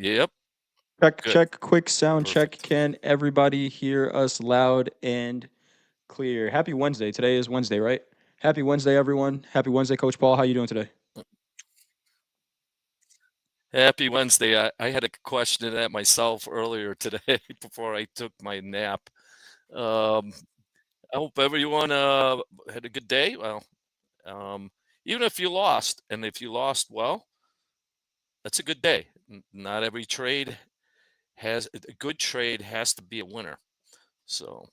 Yep. Check, Good. check, quick sound check. Perfect. Can everybody hear us loud and clear? Happy Wednesday. Today is Wednesday, right? Happy Wednesday, everyone. Happy Wednesday, Coach Paul. How you doing today? Happy Wednesday. I had a question of that myself earlier today before I took my nap. Um, I hope everyone had a good day. Well, even if you lost, and if you lost, well, that's a good day. Not every trade has a good trade has to be a winner. So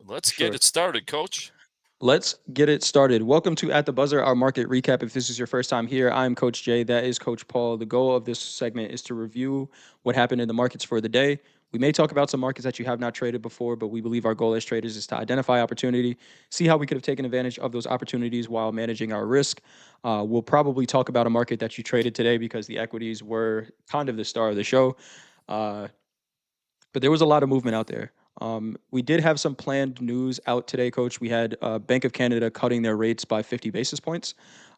let's get Sure. it started, Coach. Let's get it started. Welcome to At the Buzzer, our market recap. If this is your first time here, I'm Coach Jay. That is Coach Paul. The goal of this segment is to review what happened in the markets for the day. We may talk about some markets that you have not traded before, but we believe our goal as traders is to identify opportunity, see how we could have taken advantage of those opportunities while managing our risk. We'll probably talk about a market that you traded today because the equities were kind of the star of the show. Uh, but there was a lot of movement out there. We did have some planned news out today, Coach. We had Bank of Canada cutting their rates by 50 basis points.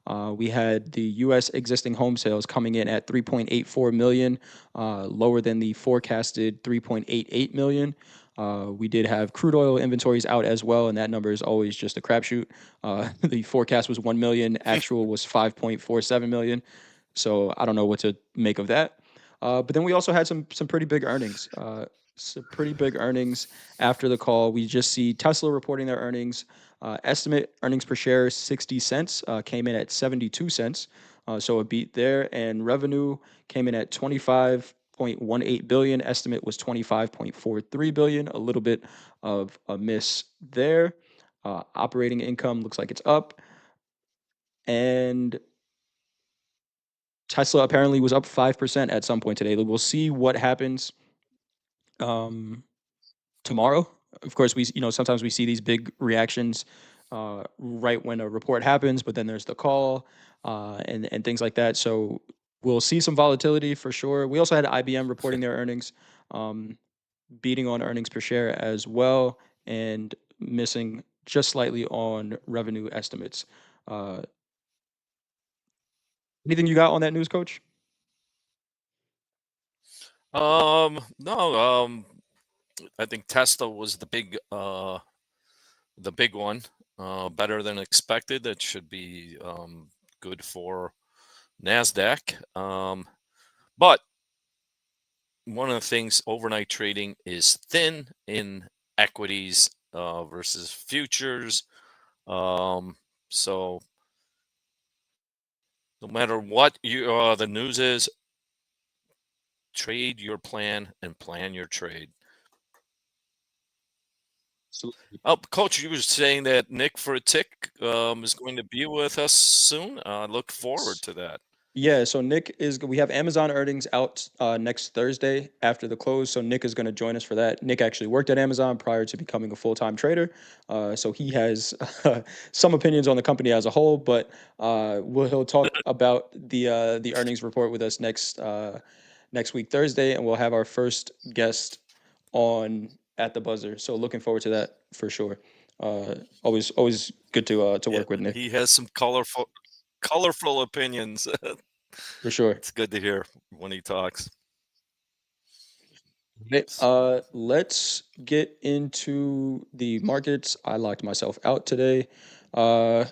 We had the U.S. existing home sales coming in at 3.84 million, lower than the forecasted 3.88 million. We did have crude oil inventories out as well, and that number is always just a crapshoot. The forecast was 1 million, actual was 5.47 million. So I don't know what to make of that. But then we also had some pretty big earnings. Some pretty big earnings after the call. We just see Tesla reporting their earnings. Estimate earnings per share 60 cents, came in at 72 cents. So a beat there. And revenue came in at 25.18 billion. Estimate was 25.43 billion. A little bit of a miss there. Operating income looks like it's up. And Tesla apparently was up 5% at some point today. We'll see what happens um, tomorrow. Of course, sometimes we see these big reactions right when a report happens, but then there's the call and things like that. So we'll see some volatility for sure. We also had IBM reporting their earnings, um, beating on earnings per share as well, and missing just slightly on revenue estimates. Uh, Anything you got on that news, Coach? No, I think Tesla was the big one, better than expected. That should be good for NASDAQ. But one of the things, overnight trading is thin in equities versus futures. So no matter what the news is, trade your plan and plan your trade. Absolutely. Oh, Coach, you were saying that Nick for a tick is going to be with us soon. I look forward to that. Yeah, so Nick is. We have Amazon earnings out next Thursday after the close. So Nick is going to join us for that. Nick actually worked at Amazon prior to becoming a full-time trader, so he has some opinions on the company as a whole. But he'll talk about the earnings report with us next week Thursday, and we'll have our first guest on at the buzzer. So looking forward to that for sure. Always good to Yeah, work with Nick he has some colorful opinions. for sure. It's good to hear when he talks. Let's get into the markets. I locked myself out today. Uh,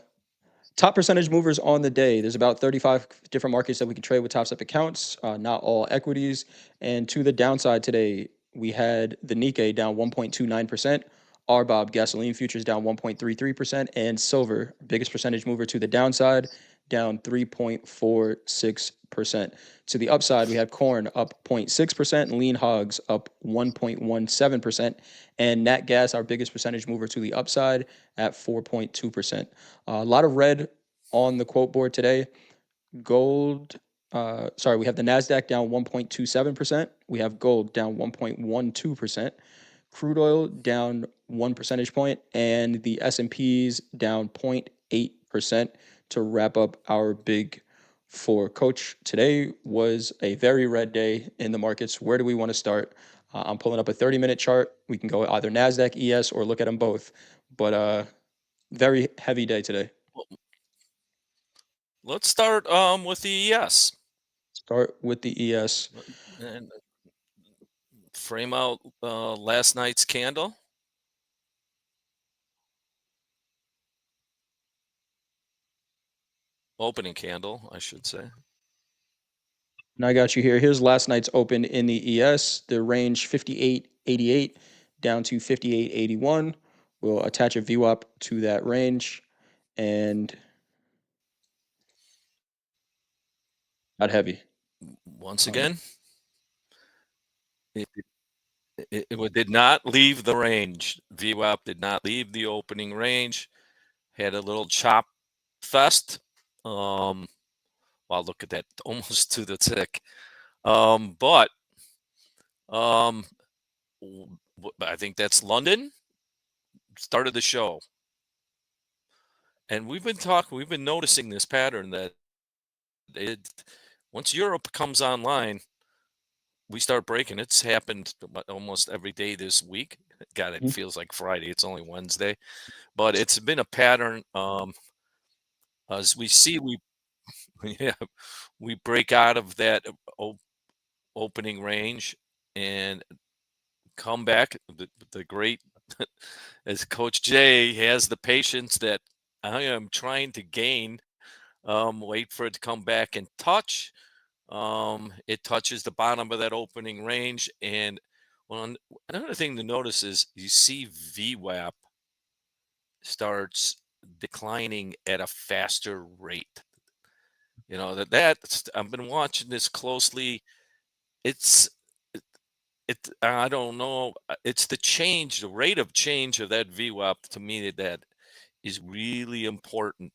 Top percentage movers on the day. There's about 35 different markets that we can trade with Topstep accounts, not all equities. And to the downside today, we had the Nikkei down 1.29%, RBOB gasoline futures down 1.33%, and silver, biggest percentage mover to the downside, down 3.46%. To the upside, we had corn up 0.6%, and lean hogs up 1.17%, and nat gas, our biggest percentage mover to the upside, at 4.2%. A lot of red on the quote board today. Gold, we have the NASDAQ down 1.27%. We have gold down 1.12%. Crude oil down 1 percentage point, and the S&Ps down 0.8% to wrap up our big four. Coach, today was a very red day in the markets. Where do we want to start? I'm pulling up a 30-minute chart. We can go either NASDAQ, ES, or look at them both. But very heavy day today. Let's start with the ES. Start with the ES. and frame out last night's candle, opening candle, I should say. And I got you here. Here's last night's open in the ES. The range 58.88 down to 58.81. We'll attach a VWAP to that range and not heavy. Once Um, again, it, it did not leave the range. VWAP did not leave the opening range. Had a little chop fest. Wow, look at that, almost to the tick. But I think that's London. Started the show. And we've been noticing this pattern that it, once Europe comes online, we start breaking. It's happened almost every day this week. God, it mhm. feels like Friday. It's only Wednesday, but it's been a pattern. As we see, we yeah, we break out of that opening range and come back. The great, as Coach Jay has the patience that I am trying to gain. Wait for it to come back and touch. It touches the bottom of that opening range. And another thing to notice is you see VWAP starts declining at a faster rate. You know, that's I've been watching this closely. It's I don't know. It's the change, the rate of change of that VWAP to me that is really important.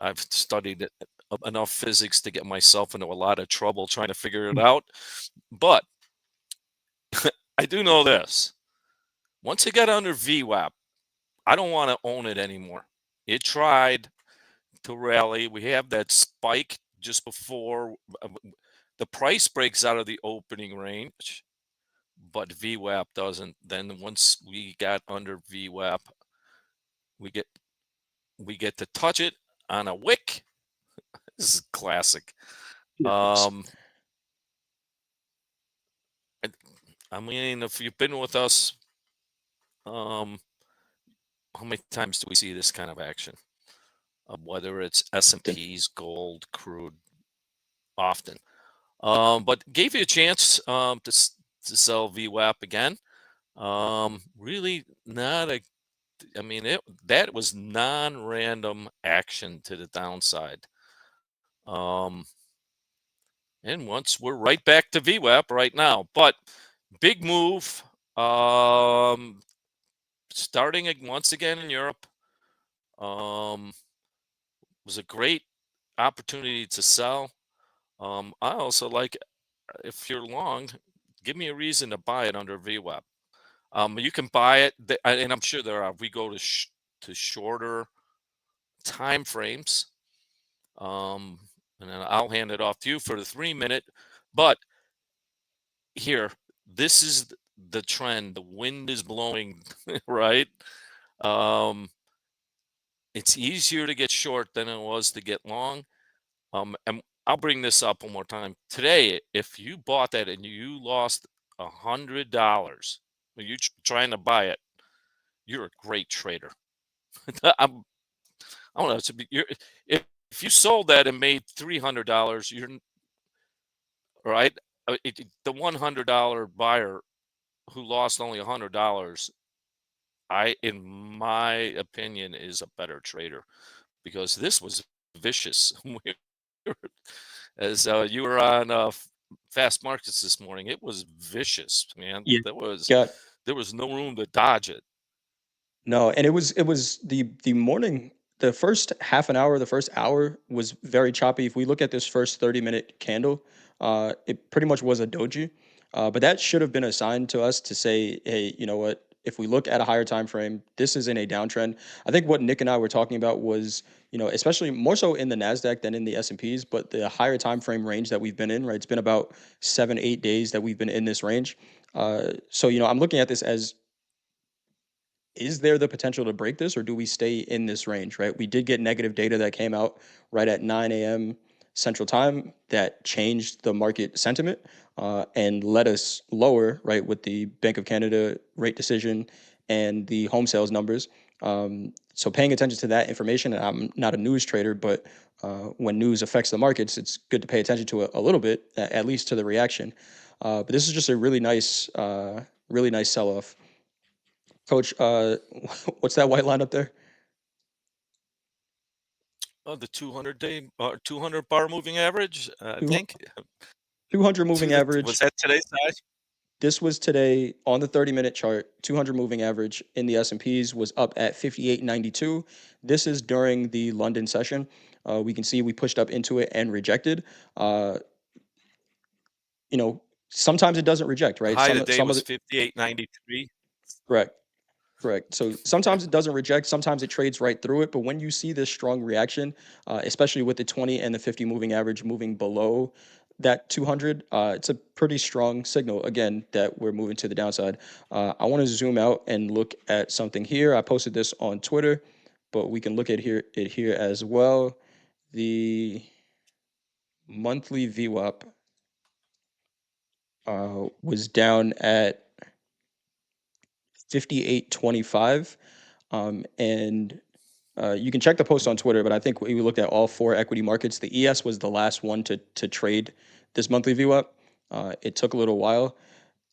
I've studied enough physics to get myself into a lot of trouble trying to figure it out. But I do know this. Once it got under VWAP, I don't want to own it anymore. It tried to rally. We have that spike just before the price breaks out of the opening range, but VWAP doesn't. Then once we got under VWAP, we get we get to touch it on a wick. This is classic. Yes. Um, I mean, if you've been with us, um, how many times do we see this kind of action? Whether it's S&Ps, gold, crude, often. But gave you a chance to sell VWAP again. Really not a. I mean, that was non-random action to the downside. Um, and once we're right back to VWAP right now, but big move. Starting once again in Europe. Was a great opportunity to sell. I also like if you're long, give me a reason to buy it under VWAP. You can buy it, and I'm sure there are. We go to shorter time frames, and then I'll hand it off to you for the 3 minute. But here, this is the trend. The wind is blowing, right? Um, it's easier to get short than it was to get long. And I'll bring this up one more time. Today, if you bought that and you lost $100, you trying to buy it, you're a great trader. I don't know. If you sold that and made $300, you're right. The $100 buyer who lost only $100, in my opinion, is a better trader because this was vicious. As you were on Fast Markets this morning, it was vicious, man. Yeah. There was Got there was no room to dodge it. No, and it was the morning, the first half an hour, the first hour was very choppy. If we look at this first 30-minute candle, it pretty much was a doji. But that should have been a sign to us to say, hey, you know what? If we look at a higher time frame, this is in a downtrend. I think what Nick and I were talking about was, especially more so in the Nasdaq than in the S&Ps, but the higher time frame range that we've been in, right? It's been about 7, 8 days that we've been in this range. So I'm looking at this as, is there the potential to break this or do we stay in this range, right? We did get negative data that came out right at 9 a.m. Central Time that changed the market sentiment and let us lower, right, with the Bank of Canada rate decision and the home sales numbers. So paying attention to that information, and I'm not a news trader, but when news affects the markets, it's good to pay attention to it a little bit, at least to the reaction. But this is just a really nice sell-off. Coach, what's that white line up there? The 200-day, 200-bar moving average, I think. 200 moving average. Was that today's size? This was today on the 30-minute chart. 200 moving average in the S&Ps was up at 58.92. This is during the London session. We can see we pushed up into it and rejected. Sometimes it doesn't reject, right? High today was 58.93. Correct. So sometimes it doesn't reject, sometimes it trades right through it. But when you see this strong reaction, especially with the 20 and the 50 moving average moving below that 200, it's a pretty strong signal, again, that we're moving to the downside. I want to zoom out and look at something here. I posted this on Twitter, but we can look at it here as well. The monthly VWAP was down at 58.25. And you can check the post on Twitter, but I think we looked at all 4 equity markets. The ES was the last one to trade this monthly VWAP. It took a little while,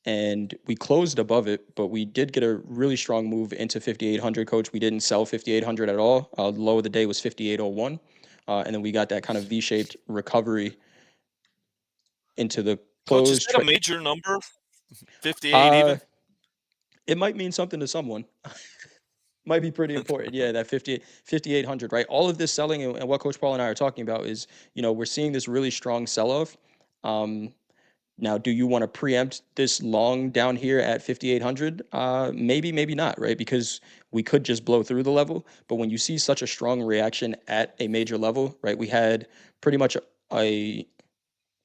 and we closed above it, but we did get a really strong move into 5,800, Coach. We didn't sell 5,800 at all. The low of the day was 5,801, and then we got that kind of V-shaped recovery into the close. Coach, is that a major number? 58 even? It might mean something to someone. Might be pretty important. Yeah, that 5,800, right? All of this selling and what Coach Paul and I are talking about is, we're seeing this really strong sell-off. Now, do you want to preempt this long down here at 5,800? Maybe, maybe not, right? Because we could just blow through the level. But when you see such a strong reaction at a major level, right? We had pretty much a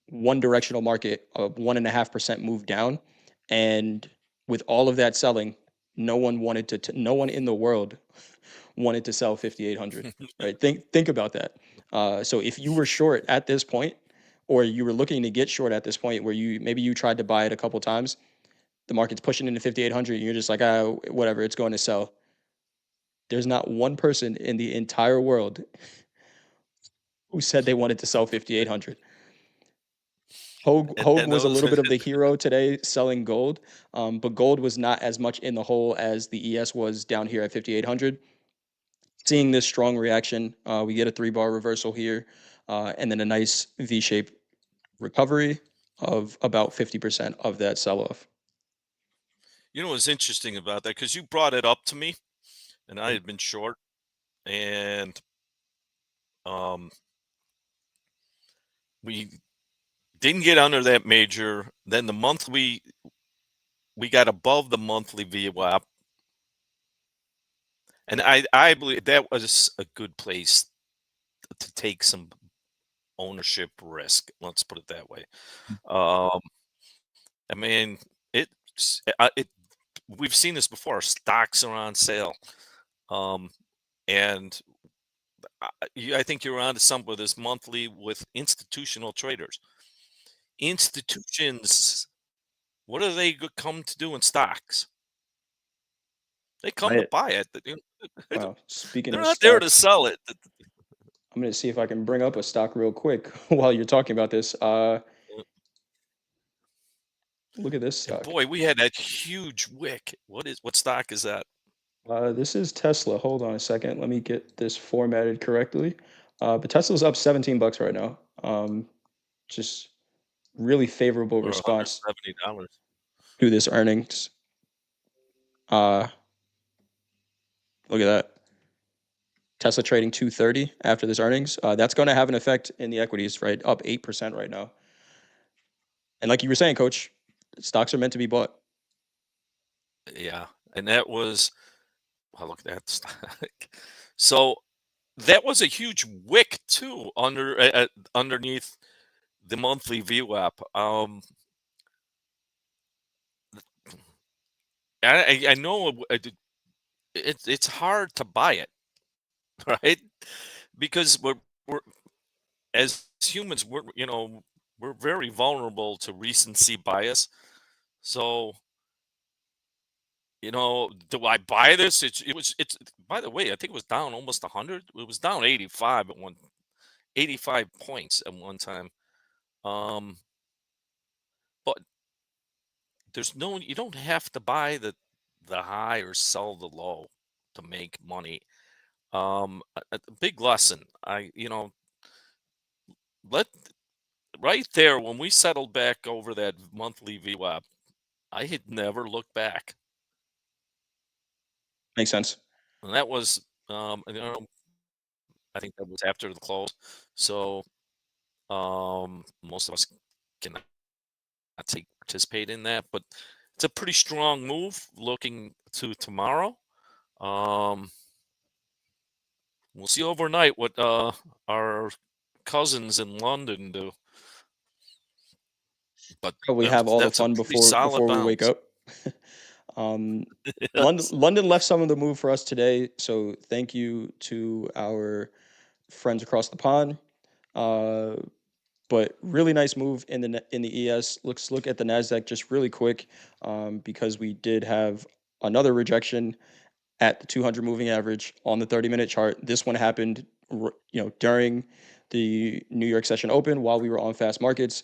one directional market, a 1.5% move down. And with all of that selling, no one in the world wanted to sell 5,800, right? Think about that. So if you were short at this point, or you were looking to get short at this point, where you tried to buy it a couple times, the market's pushing into 5,800, and you're just like, whatever, it's going to sell. There's not one person in the entire world who said they wanted to sell 5,800. Hogue was a little bit of the hero today selling gold, but gold was not as much in the hole as the ES was down here at 5,800. Seeing this strong reaction, we get a 3-bar reversal here, and then a nice V-shaped recovery of about 50% of that sell-off. You know what's interesting about that? Because you brought it up to me, and I had been short, and we didn't get under that major. Then the monthly, we got above the monthly VWAP, and I believe that was a good place to take some ownership risk. Let's put it that way. I mean, we've seen this before. Stocks are on sale, and I think you're on to something with this monthly with institutional traders. Institutions, what do they come to do in stocks? They come to buy it. Wow. Speaking They're of not stocks, there to sell it. I'm going to see if I can bring up a stock real quick while you're talking about this. Look at this stock. And boy, we had that huge wick. What stock is that? This is Tesla. Hold on a second. Let me get this formatted correctly. But Tesla's up $17 right now. Just really favorable response $170 to this earnings. Look at that. Tesla trading 230 after this earnings. That's going to have an effect in the equities, right? Up 8% right now. And like you were saying, Coach, stocks are meant to be bought. Yeah, and that was, look at that stock. So that was a huge wick too underneath the monthly VWAP. I know it's hard to buy it, right? Because we're as humans, we're very vulnerable to recency bias. So, do I buy this? It's by the way, I think it was down almost 100. It was down 85 points at one time. Um, but you don't have to buy the high or sell the low to make money. A big lesson. Let right there when we settled back over that monthly VWAP, I had never looked back, Makes sense. and that was, I think that was after the close. So, most of us cannot take participate in that, but it's a pretty strong move looking to tomorrow. Um, we'll see overnight what our cousins in London do, but Probably have all the that's a fun pretty solid before we wake bounce. up. um, London Yes. London left some of the move for us today, so thank you to our friends across the pond. Uh, but really nice move in in the ES. Let's look at the Nasdaq just really quick, because we did have another rejection at the 200 moving average on the 30-minute chart. This one happened, during the New York session open while we were on fast markets.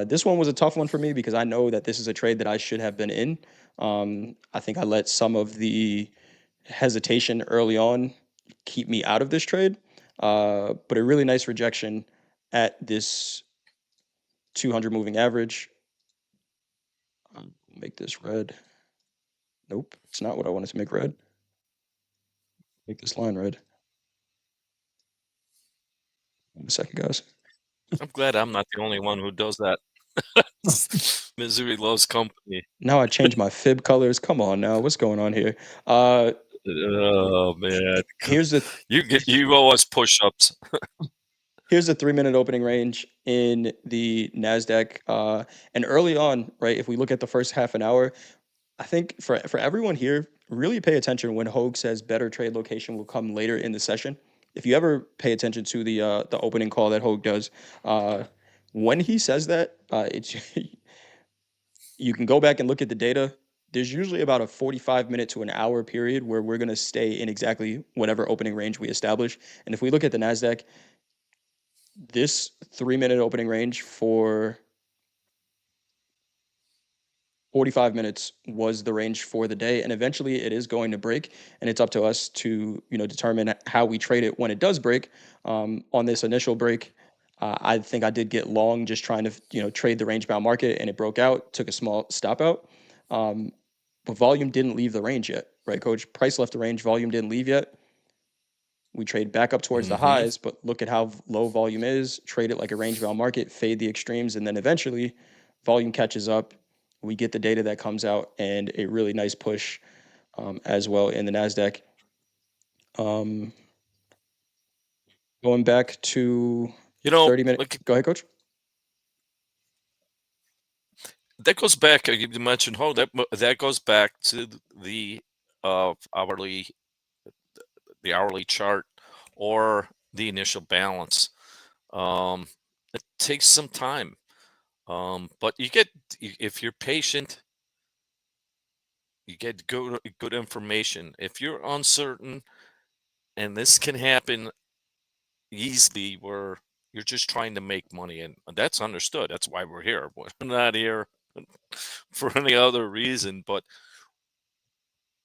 This one was a tough one for me because I know that this is a trade that I should have been in. I think I let some of the hesitation early on keep me out of this trade. But a really nice rejection at this 200 moving average. Make this red. Nope, it's not what I wanted to make red. Make this line red. Wait a second, guys. I'm glad I'm not the only one who does that. Misery loves company. Now I changed my fib colors. Come on now, what's going on here? Uh, Oh man, here's the you owe us push-ups. here's the 3-minute opening range in the Nasdaq. And early on, right? If we look at the first half an hour, I think for everyone here, really pay attention when Hogue says better trade location will come later in the session. If you ever pay attention to the opening call that Hogue does, uh, when he says that, it's you can go back and look at the data. There's usually about a 45-minute to an hour period where we're going to stay in exactly whatever opening range we establish. And if we look at the Nasdaq, this 3-minute opening range for 45 minutes was the range for the day, and eventually it is going to break, and it's up to us to determine how we trade it when it does break. On this initial break, I think I did get long just trying to trade the range bound market, and it broke out, took a small stop out, but volume didn't leave the range yet, right, Coach? Price left the range, volume didn't leave yet. We trade back up towards the Hmm. highs, but look at how low volume is. Trade it like a range bound market, fade the extremes, and then eventually volume catches up. We get the data that comes out and a really nice push as well in the NASDAQ. Um, going back to You know, 30-minute. like Go ahead, Coach. that goes back. You mentioned that goes back to the hourly, the hourly chart, or the initial balance. Um, it takes some time, but if you're patient, you get good information. If you're uncertain, and this can happen easily, where you're just trying to make money, and that's understood. That's why we're here. We're not here for any other reason. But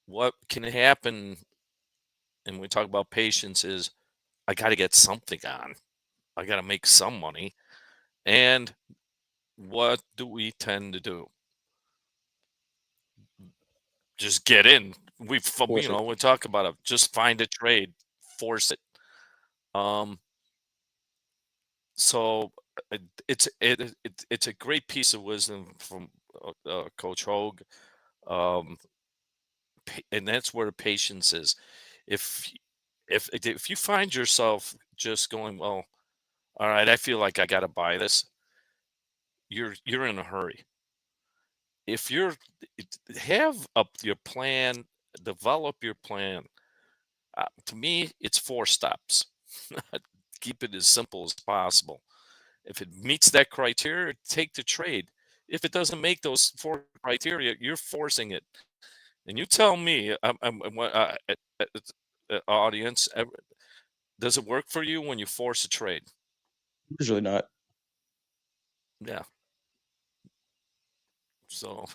what can happen, and we talk about patience, is I got to get something on. I got to make some money. And what do we tend to do? Just get in. Force it. We talk about it. Just find a trade, force it. Um, so it's a great piece of wisdom from Coach Hogue, um, and that's where the patience is. If if you find yourself just going, well, all right, I feel like I got to buy this, you're in a hurry. If you're have up your plan, develop your plan. To me, it's 4 steps. Keep it as simple as possible. If it meets that criteria, take the trade. If it doesn't make those 4 criteria, you're forcing it. And you tell me, audience, does it work for you when you force a trade? Usually not. Yeah. So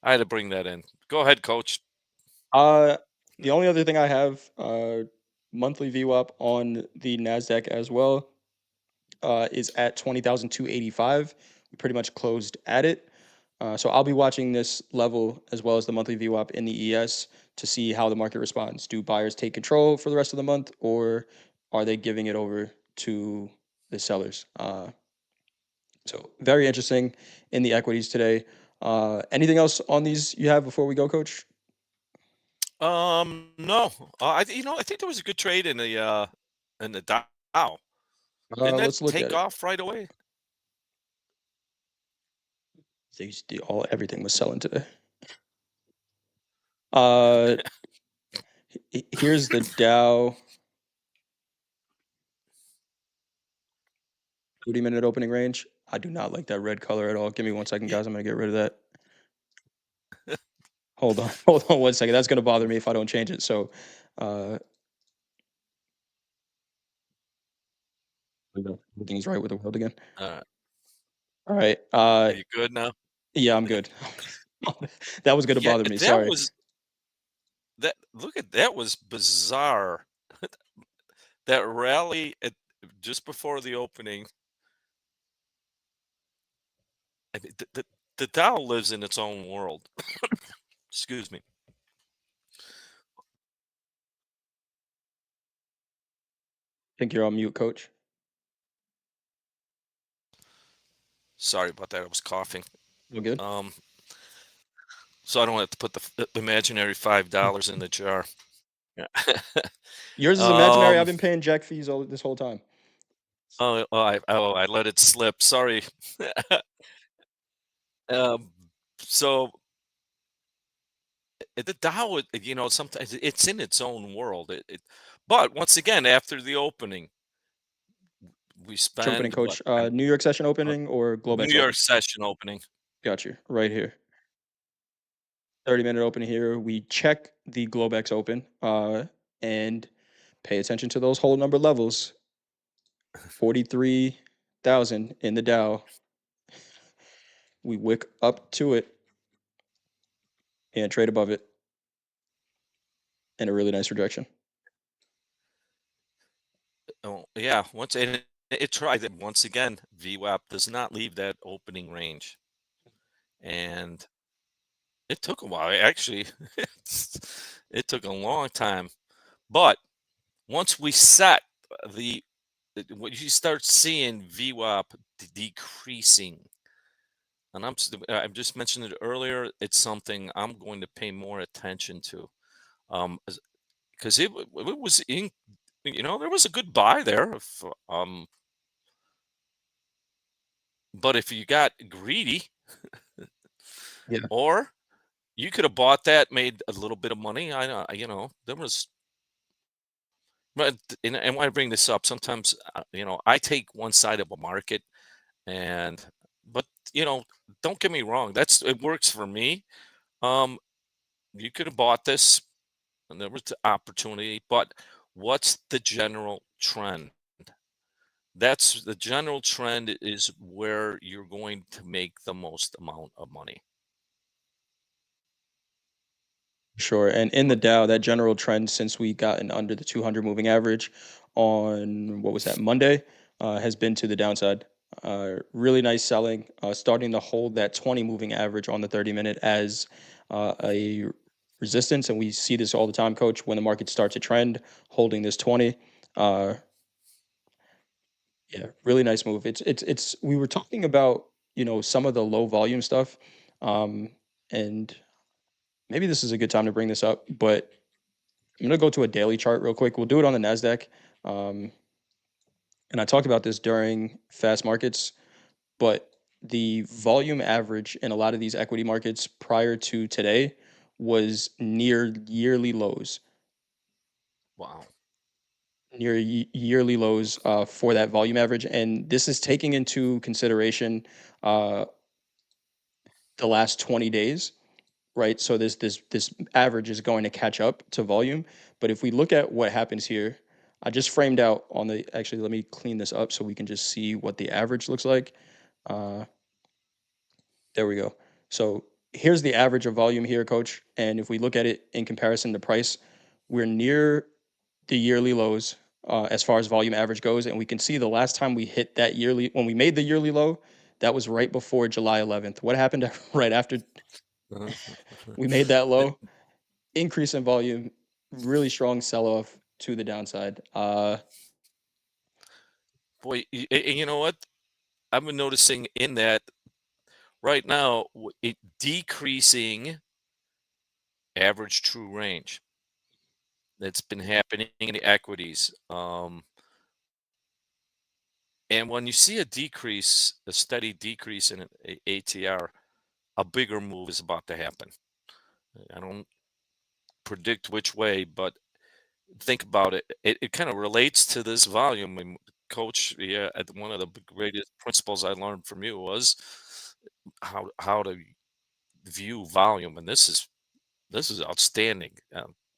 I had to bring that in. Go ahead, coach. Uh, the only other thing I have, monthly VWAP on the Nasdaq as well, is at 20,285. We pretty much closed at it. So I'll be watching this level as well as the monthly VWAP in the ES to see how the market responds. Do buyers take control for the rest of the month, or are they giving it over to the sellers? So very interesting in the equities today. Anything else on these you have before we go, Coach? No. I think there was a good trade in the Dow. Didn't that Let's look at take it. off right away? Everything was selling today. Uh, Here's the Dow 30-minute opening range. I do not like that red color at all. Give me 1 second, Ye- guys. I'm gonna get rid of that. Hold on, hold on 1 second. That's gonna bother me if I don't change it. So, uh, everything's right with the world again. Uh, All right. are you good now? Yeah, I'm good. That was gonna Yeah, bother me. that Sorry. was that. Look at that was bizarre. That rally just before the opening. I mean, the Dow lives in its own world. Excuse me. Think you're on mute, Coach. Sorry about that. I was coughing. We're good. Um, so I don't have to put the imaginary $5 in the jar. Yeah. Yours is imaginary. I've um. been paying jack fees all this whole time. I let it slip. Sorry. um. So the Dow, sometimes it's in its own world. But once again, after the opening, we Which opening, spend what? Coach? New York session opening or New Globex York opening? session opening. Got you. Right here. 30-minute open here. We check the Globex open and pay attention to those whole number levels. 43,000 in the Dow. We wick up to it and trade above it in a really nice rejection. Oh, yeah. It tried it once again. VWAP does not leave that opening range, and it took a while. Actually, it took a long time. But once we set the, when you start seeing VWAP decreasing, and I just mentioned it earlier, it's something I'm going to pay more attention to, because it was in, there was a good buy there. But if you got greedy, Yeah. or you could have bought that, made a little bit of money. I know, there was. But and why I bring this up, sometimes I take one side of a market, and but don't get me wrong, it works for me. Um, you could have bought this, and there was the opportunity, but what's the general trend? That's the general trend is where you're going to make the most amount of money. Sure. And in the Dow, that general trend since we gotten under the 200 moving average on what was that, Monday, has been to the downside. Really nice selling, starting to hold that 20 moving average on the 30-minute as a resistance. And we see this all the time, Coach, when the market starts to trend, holding this 20. Uh, yeah, really nice move. It's we were talking about, some of the low volume stuff. Um, and maybe this is a good time to bring this up, but I'm gonna go to a daily chart real quick. We'll do it on the Nasdaq. Um, and I talked about this during fast markets, but the volume average in a lot of these equity markets prior to today was near yearly lows. Wow. near yearly lows for that volume average, and this is taking into consideration uh, the last 20 days, right? So this average is going to catch up to volume. But if we look at what happens here, I just framed out on the, actually, let me clean this up so we can just see what the average looks like. Uh, there we go. So here's the average of volume here, coach. And if we look at it in comparison to price, we're near the yearly lows as far as volume average goes. And we can see the last time we hit that yearly, when we made the yearly low, that was right before July 11th. What happened right after we made that low? Increase in volume, really strong sell off to the downside. Boy, you know what? I've been noticing in that right now, it decreasing average true range that's been happening in the equities. And when you see a decrease, a steady decrease in ATR, a bigger move is about to happen. I don't predict which way, but think about it. It kind of relates to this volume. And coach, yeah, one of the greatest principles I learned from you was how to view volume, and this is outstanding.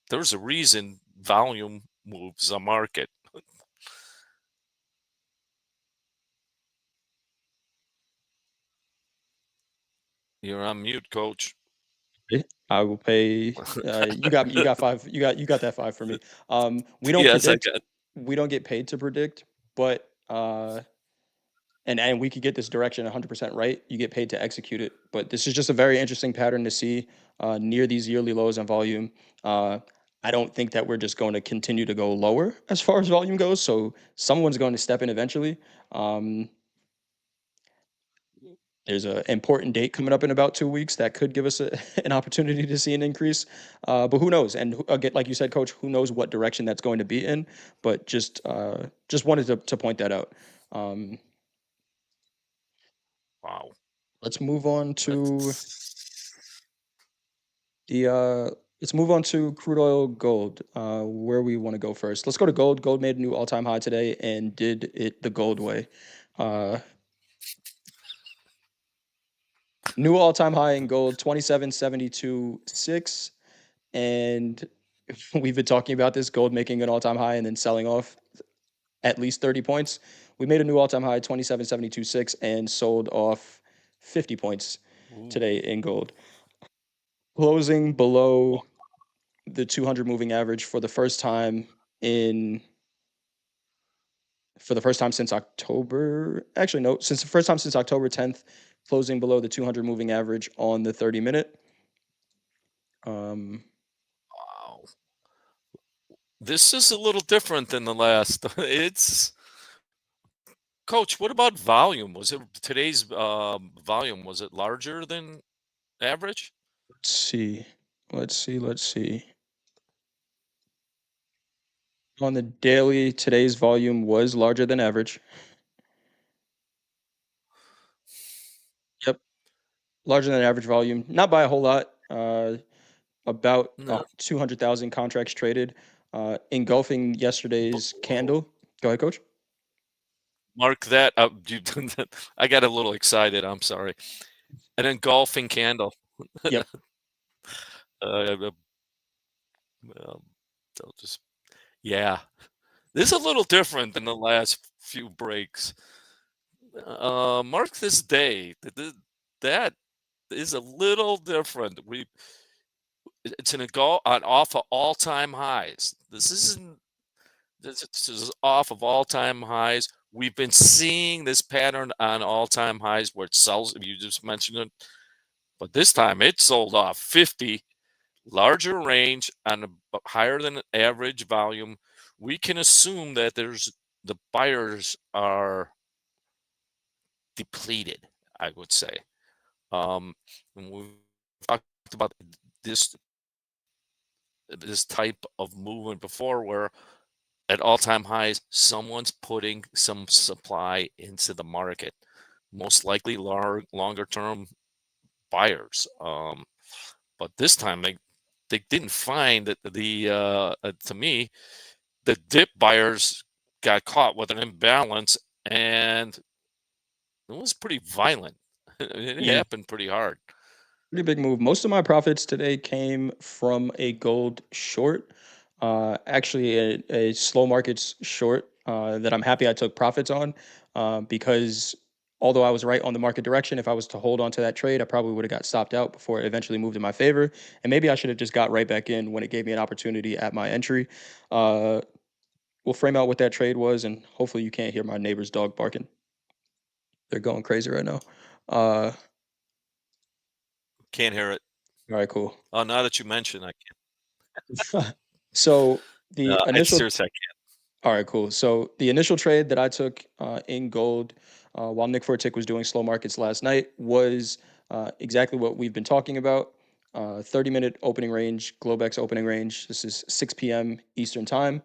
There's a reason volume moves a market. You're on mute, coach. I will pay. You got five. You got that five for me. We don't Yes, I predict. got. We don't get paid to predict, but and we could get this direction 100% right. You get paid to execute it, but this is just a very interesting pattern to see near these yearly lows on volume. Uh, I don't think that we're just going to continue to go lower as far as volume goes. So someone's going to step in eventually. Um, there's an important date coming up in about 2 weeks that could give us an opportunity to see an increase. But who knows? And again, like you said, coach, who knows what direction that's going to be in? But just wanted to point that out. Um, Wow. let's move on to That's, the let's move on to crude oil gold. Where we want to go first? Let's go to gold. Gold made a new all-time high today and did it the gold way. Uh, New all-time high in gold, 27.72.6. And we've been talking about this gold making an all-time high and then selling off at least 30 points. We made a new all-time high, 27.72.6, and sold off 50 points ooh, today in gold, closing below the 200 moving average in for the first time since October. Actually, no, since the first time since October 10th, closing below the 200 moving average on the 30-minute. Um, wow. This is a little different than the last. It's coach. What about volume? Was it today's volume? Was it larger than average? let's see. Let's see. On the daily, today's volume was larger than average. Yep, larger than average volume, not by a whole lot. About No. 200,000 contracts traded, engulfing yesterday's Whoa. candle. Go ahead, coach. Mark that. I got a little excited. I'm sorry. An engulfing candle. Yep. uh, um, they'll just yeah. This is a little different than the last few breaks. Mark this day. That is a little different. It's an go on off of all-time highs. This is off of all-time highs. We've been seeing this pattern on all-time highs where it sells. You just mentioned it, but this time it sold off 50, larger range on a higher than average volume. We can assume that the buyers are depleted, I would say. And we've talked about this this type of movement before where at all-time highs someone's putting some supply into the market, most likely longer term buyers. But this time they didn't find that to me the dip buyers got caught with an imbalance, and it was pretty violent. It Yeah. happened pretty hard. Pretty big move. Most of my profits today came from a gold short, actually a slow markets short that I'm happy I took profits on because although I was right on the market direction, if I was to hold on to that trade, I probably would have got stopped out before it eventually moved in my favor. And maybe I should have just got right back in when it gave me an opportunity at my entry. Uh, we'll frame out what that trade was, and hopefully you can't hear my neighbor's dog barking. They're going crazy right now. Can't hear it. All right, cool. Oh, now that you mention, I So the can't. I initial seriously, I can't. All right, cool. So the initial trade that I took in gold while Nick Fortick was doing slow markets last night was exactly what we've been talking about. 30-minute opening range, Globex opening range. This is 6 p.m. Eastern time.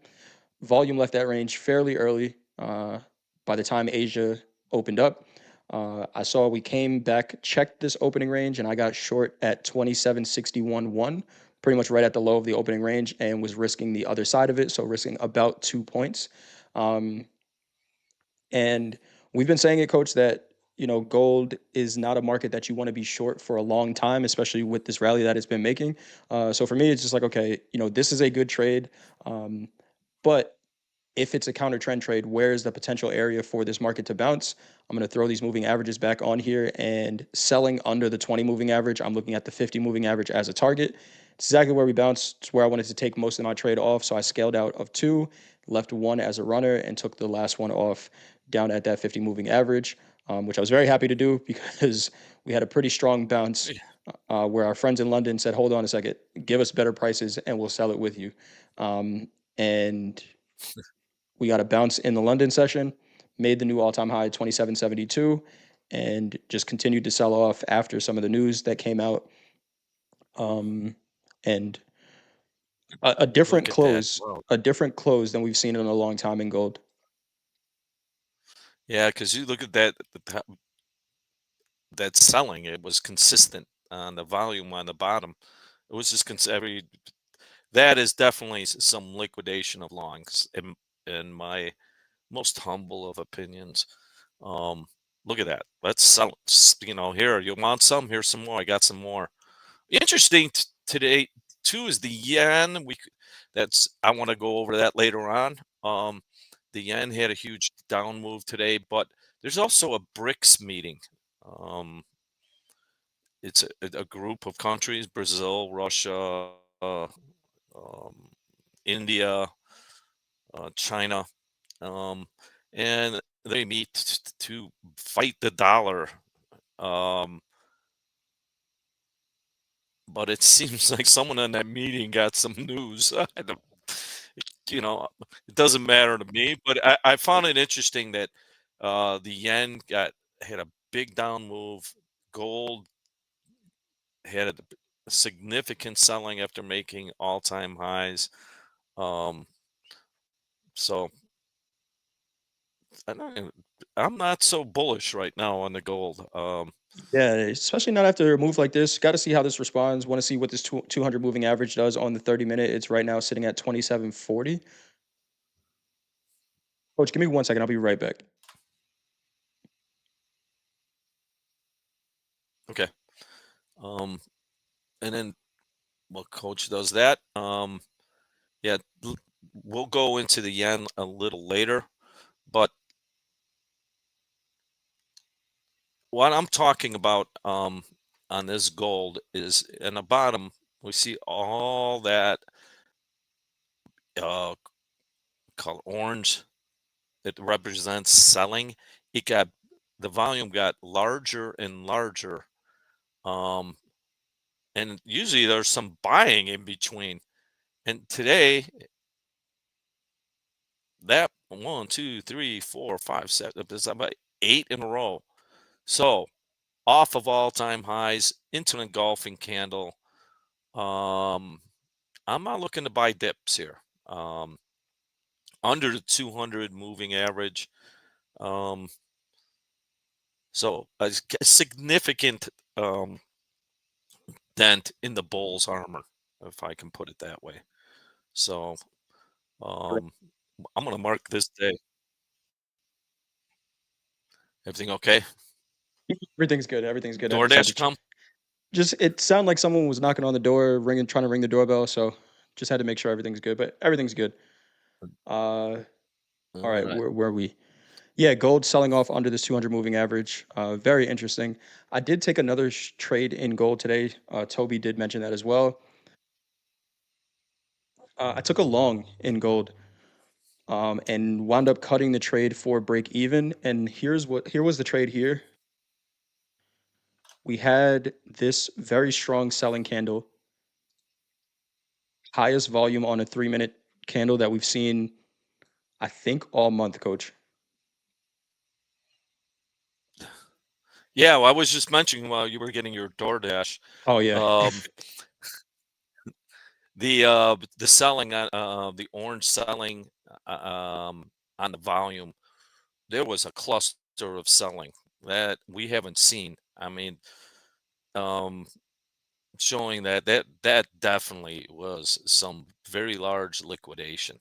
Volume left that range fairly early by the time Asia opened up. I saw we came back, checked this opening range, and I got short at 27.61.1, pretty much right at the low of the opening range, and was risking the other side of it, so risking about 2 points. Um, and we've been saying it, Coach, that gold is not a market that you want to be short for a long time, especially with this rally that it's been making. So for me, it's just like, okay, this is a good trade, but if it's a counter trend trade, where is the potential area for this market to bounce? I'm going to throw these moving averages back on here and selling under the 20 moving average. I'm looking at the 50 moving average as a target. It's exactly where we bounced. It's where I wanted to take most of my trade off. So I scaled out of two, left one as a runner, and took the last one off down at that 50 moving average, which I was very happy to do because we had a pretty strong bounce where our friends in London said, hold on a second, give us better prices and we'll sell it with you. And we got a bounce in the London session, made the new all-time high 27.72, and just continued to sell off after some of the news that came out. And a different Look at that. close, Wow. a different close than we've seen in a long time in gold. Yeah, because you look at that selling, it was consistent on the volume on the bottom. It was just every that is definitely some liquidation of longs in my most humble of opinions. Um, Look at that. Let's sell it. Here, you want some? Here's some more. I got some more. Interesting today too is the yen. I want to go over that later on. The yen had a huge down move today, but there's also a BRICS meeting. It's a group of countries: Brazil, Russia, um, India, China, um, and they meet to fight the dollar. Um, but it seems like someone in that meeting got some news. You know, it doesn't matter to me, but I found it interesting that the yen had a big down move. Gold had a significant selling after making all-time highs. Um, so I don't, I'm not so bullish right now on the gold. Yeah, especially not after a move like this. Got to see how this responds. Want to see what this 200 moving average does on the 30-minute. It's right now sitting at 27.40. Coach, give me 1 second. I'll be right back. Okay. Um, and then well, coach does that. Yeah, we'll go into the yen a little later, but what I'm talking about on this gold is in the bottom we see all that uh, color orange. It represents selling. It got the volume got larger and larger, um, and usually there's some buying in between. And today, that one, two, three, four, five, seven, there's about 8 in a row. So off of all-time highs into an engulfing candle. Um, I'm not looking to buy dips here. Under the 200 moving average. Um, so a significant dent in the bull's armor, if I can put it that way. So Um, I'm gonna mark this day. Everything okay? Everything's good. Everything's good. I just had to DoorDash come? just it sounded like someone was knocking on the door, trying to ring the doorbell. So just had to make sure everything's good. But everything's good. Uh, all All right, right. where are we? Yeah, gold selling off under this 200 moving average. Very interesting. I did take another trade in gold today. Toby did mention that as well. I took a long in gold, and wound up cutting the trade for break even. And here was the trade here. We had this very strong selling candle, highest volume on a 3-minute candle that we've seen, I think, all month, Coach. Yeah, well, I was just mentioning while you were getting your DoorDash, Oh yeah, um, the selling on the orange selling on the volume. There was a cluster of selling that we haven't seen. I mean, um, showing that definitely was some very large liquidation.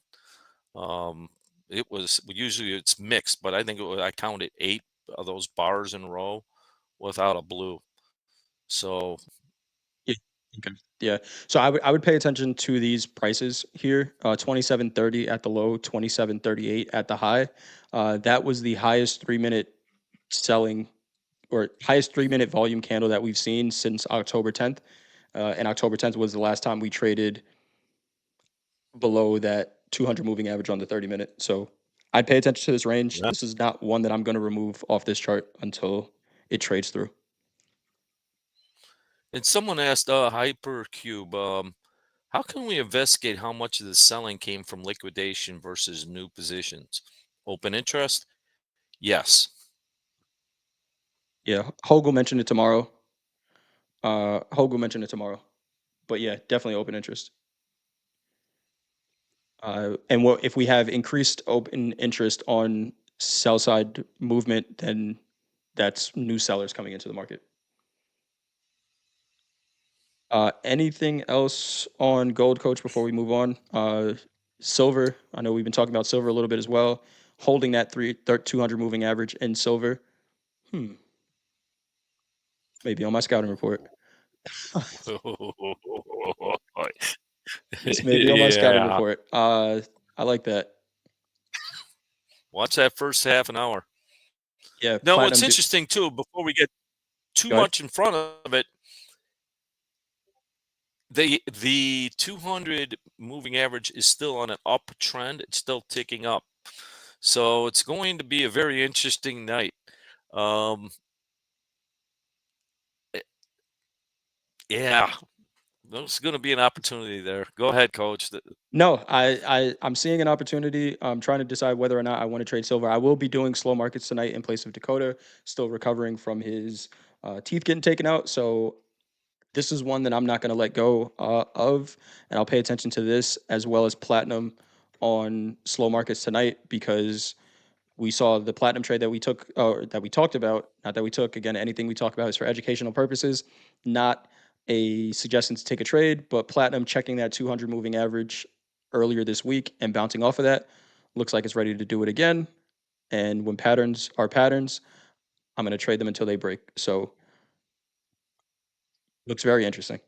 Um, it was usually it's mixed, but I think I counted 8 of those bars in a row without a blue. So yeah, okay, yeah. So I would pay attention to these prices here. 27.30 at the low, 27.38 at the high. That was the highest 3-minute selling or highest 3-minute volume candle that we've seen since October 10th. And October 10th was the last time we traded below that 200 moving average on the 30-minute. So I'd pay attention to this range. yeah. This is not one that I'm going to remove off this chart until it trades through. And someone asked Hypercube, how can we investigate how much of the selling came from liquidation versus new positions? Open interest? Yes. Yeah, Hogue mentioned it tomorrow. Hogue mentioned it tomorrow. But yeah, definitely open interest. And what if we have increased open interest on sell side movement, then that's new sellers coming into the market. Anything else on gold, Coach, before we move on? Silver, I know we've been talking about silver a little bit as well. Holding that 200 moving average in silver. Hmm, maybe on my scouting report. This may be on my scouting Yeah. report. I like that. Watch that first half an hour. Yeah, Now, what's platinum. interesting too, before we get too Go ahead. much in front of it, the 200 moving average is still on an uptrend. It's still ticking up. So it's going to be a very interesting night. Um, eh, yeah, there's going to be an opportunity there. Go ahead, coach. No, I'm seeing an opportunity. I'm trying to decide whether or not I want to trade silver. I will be doing slow markets tonight in place of Dakota, still recovering from his teeth getting taken out. So this is one that I'm not going to let go of, and I'll pay attention to this as well as platinum on slow markets tonight because we saw the platinum trade that we took or that we talked about. Not that we took again. Anything we talk about is for educational purposes, not a suggestion to take a trade. But platinum checking that 200 moving average earlier this week and bouncing off of that looks like it's ready to do it again. And when patterns are patterns, I'm going to trade them until they break. So looks very interesting.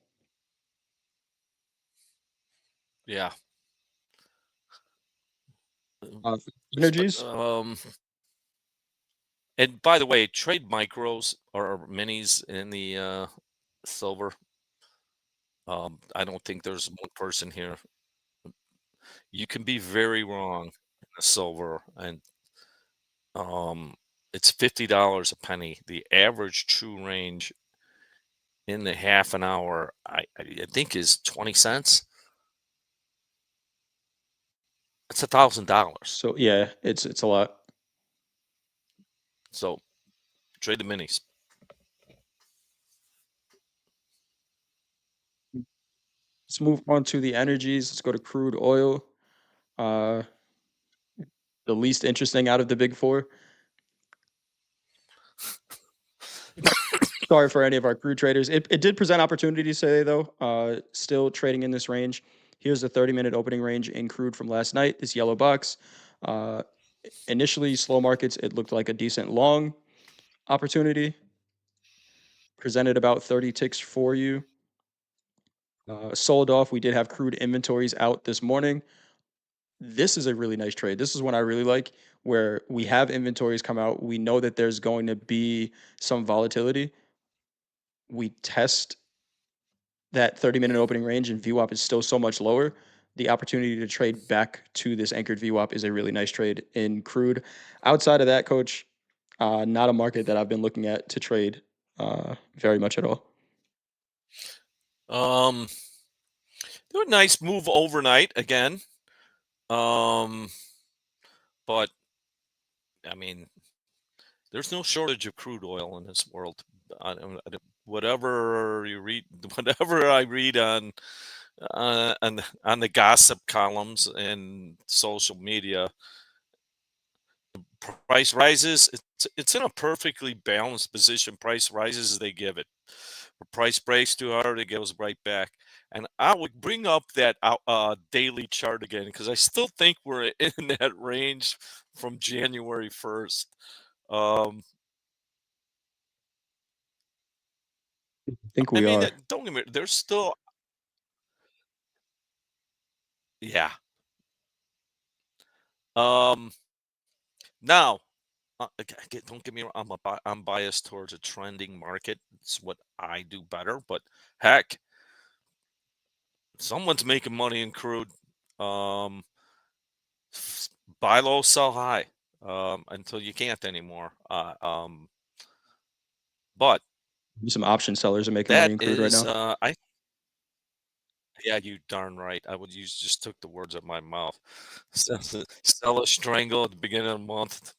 Yeah. Uh, But, Energies. and by the way, trade micros or minis in the silver. I don't think there's one person here. You can be very wrong in the silver, and it's $50 a penny. The average true range in the half an hour, I think, is 20 cents. It's $1,000. So yeah, it's a lot. So trade the minis. Let's move on to the energies. Let's go to crude oil. Uh, the least interesting out of the big four. Sorry for any of our crude traders. It did present opportunities today, though. Still trading in this range. Here's the 30-minute opening range in crude from last night, this yellow box. Uh, Initially, slow markets, it looked like a decent long opportunity, presented about 30 ticks for you. Sold off. We did have crude inventories out this morning. This is a really nice trade. This is one I really like, where we have inventories come out. We know that there's going to be some volatility. We test that 30-minute opening range, and VWAP is still so much lower. The opportunity to trade back to this anchored VWAP is a really nice trade in crude. Outside of that, coach, not a market that I've been looking at to trade very much at all. Um, do a nice move overnight again. But I mean, there's no shortage of crude oil in this world. Whatever you read, whatever I read on the gossip columns and social media, price rises. It's in a perfectly balanced position. Price rises, they give it. Price breaks too hard, it goes right back. And I would bring up that daily chart again because I still think we're in that range from January 1st. I think I we mean, are. don't get me. There's still, yeah. Um, Now, don't get me wrong. I'm biased towards a trending market. It's what I do better. But heck, someone's making money in crude. Um, Buy low, sell high, until you can't anymore. But Some option sellers are making money that in crude right is, now. yeah, you darn right. You just took the words out of my mouth. Sell a strangle at the beginning of the month,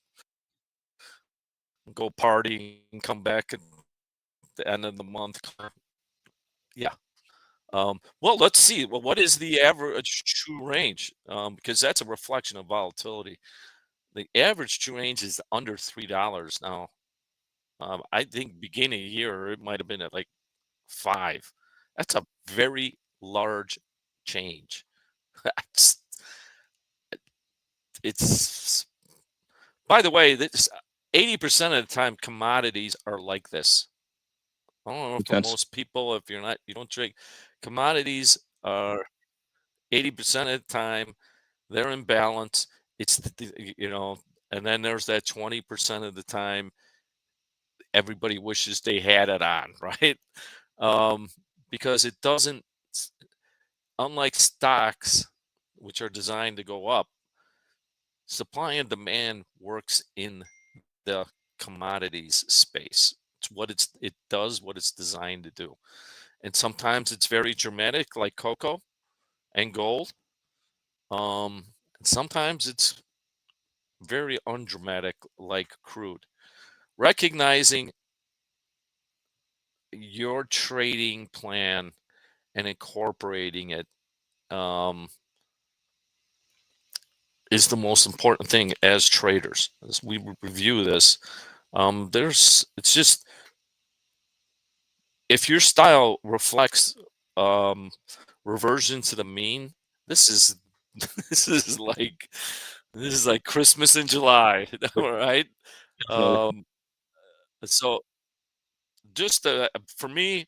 go party, and come back at the end of the month. Yeah. Well, let's see. Well, what is the average true range? Because that's a reflection of volatility. The average true range is under $3 now. I think beginning of the year it might have been at like 5. That's a very large change. it's, it's by the way, this 80% of the time commodities are like this. I don't know Makes for sense. most people, if you don't drink commodities are 80% of the time they're in balance. It's and then there's that 20% of the time everybody wishes they had it on, right? Um, because it doesn't, unlike stocks, which are designed to go up, supply and demand works in the commodities space. It does what it's designed to do. And sometimes it's very dramatic, like cocoa and gold. And sometimes it's very undramatic, like crude. Recognizing your trading plan and incorporating it, um, is the most important thing as traders. As we review this, it's just, if your style reflects um, reversion to the mean, this is this is like this is like Christmas in July, all right? Definitely. Um, so just for me,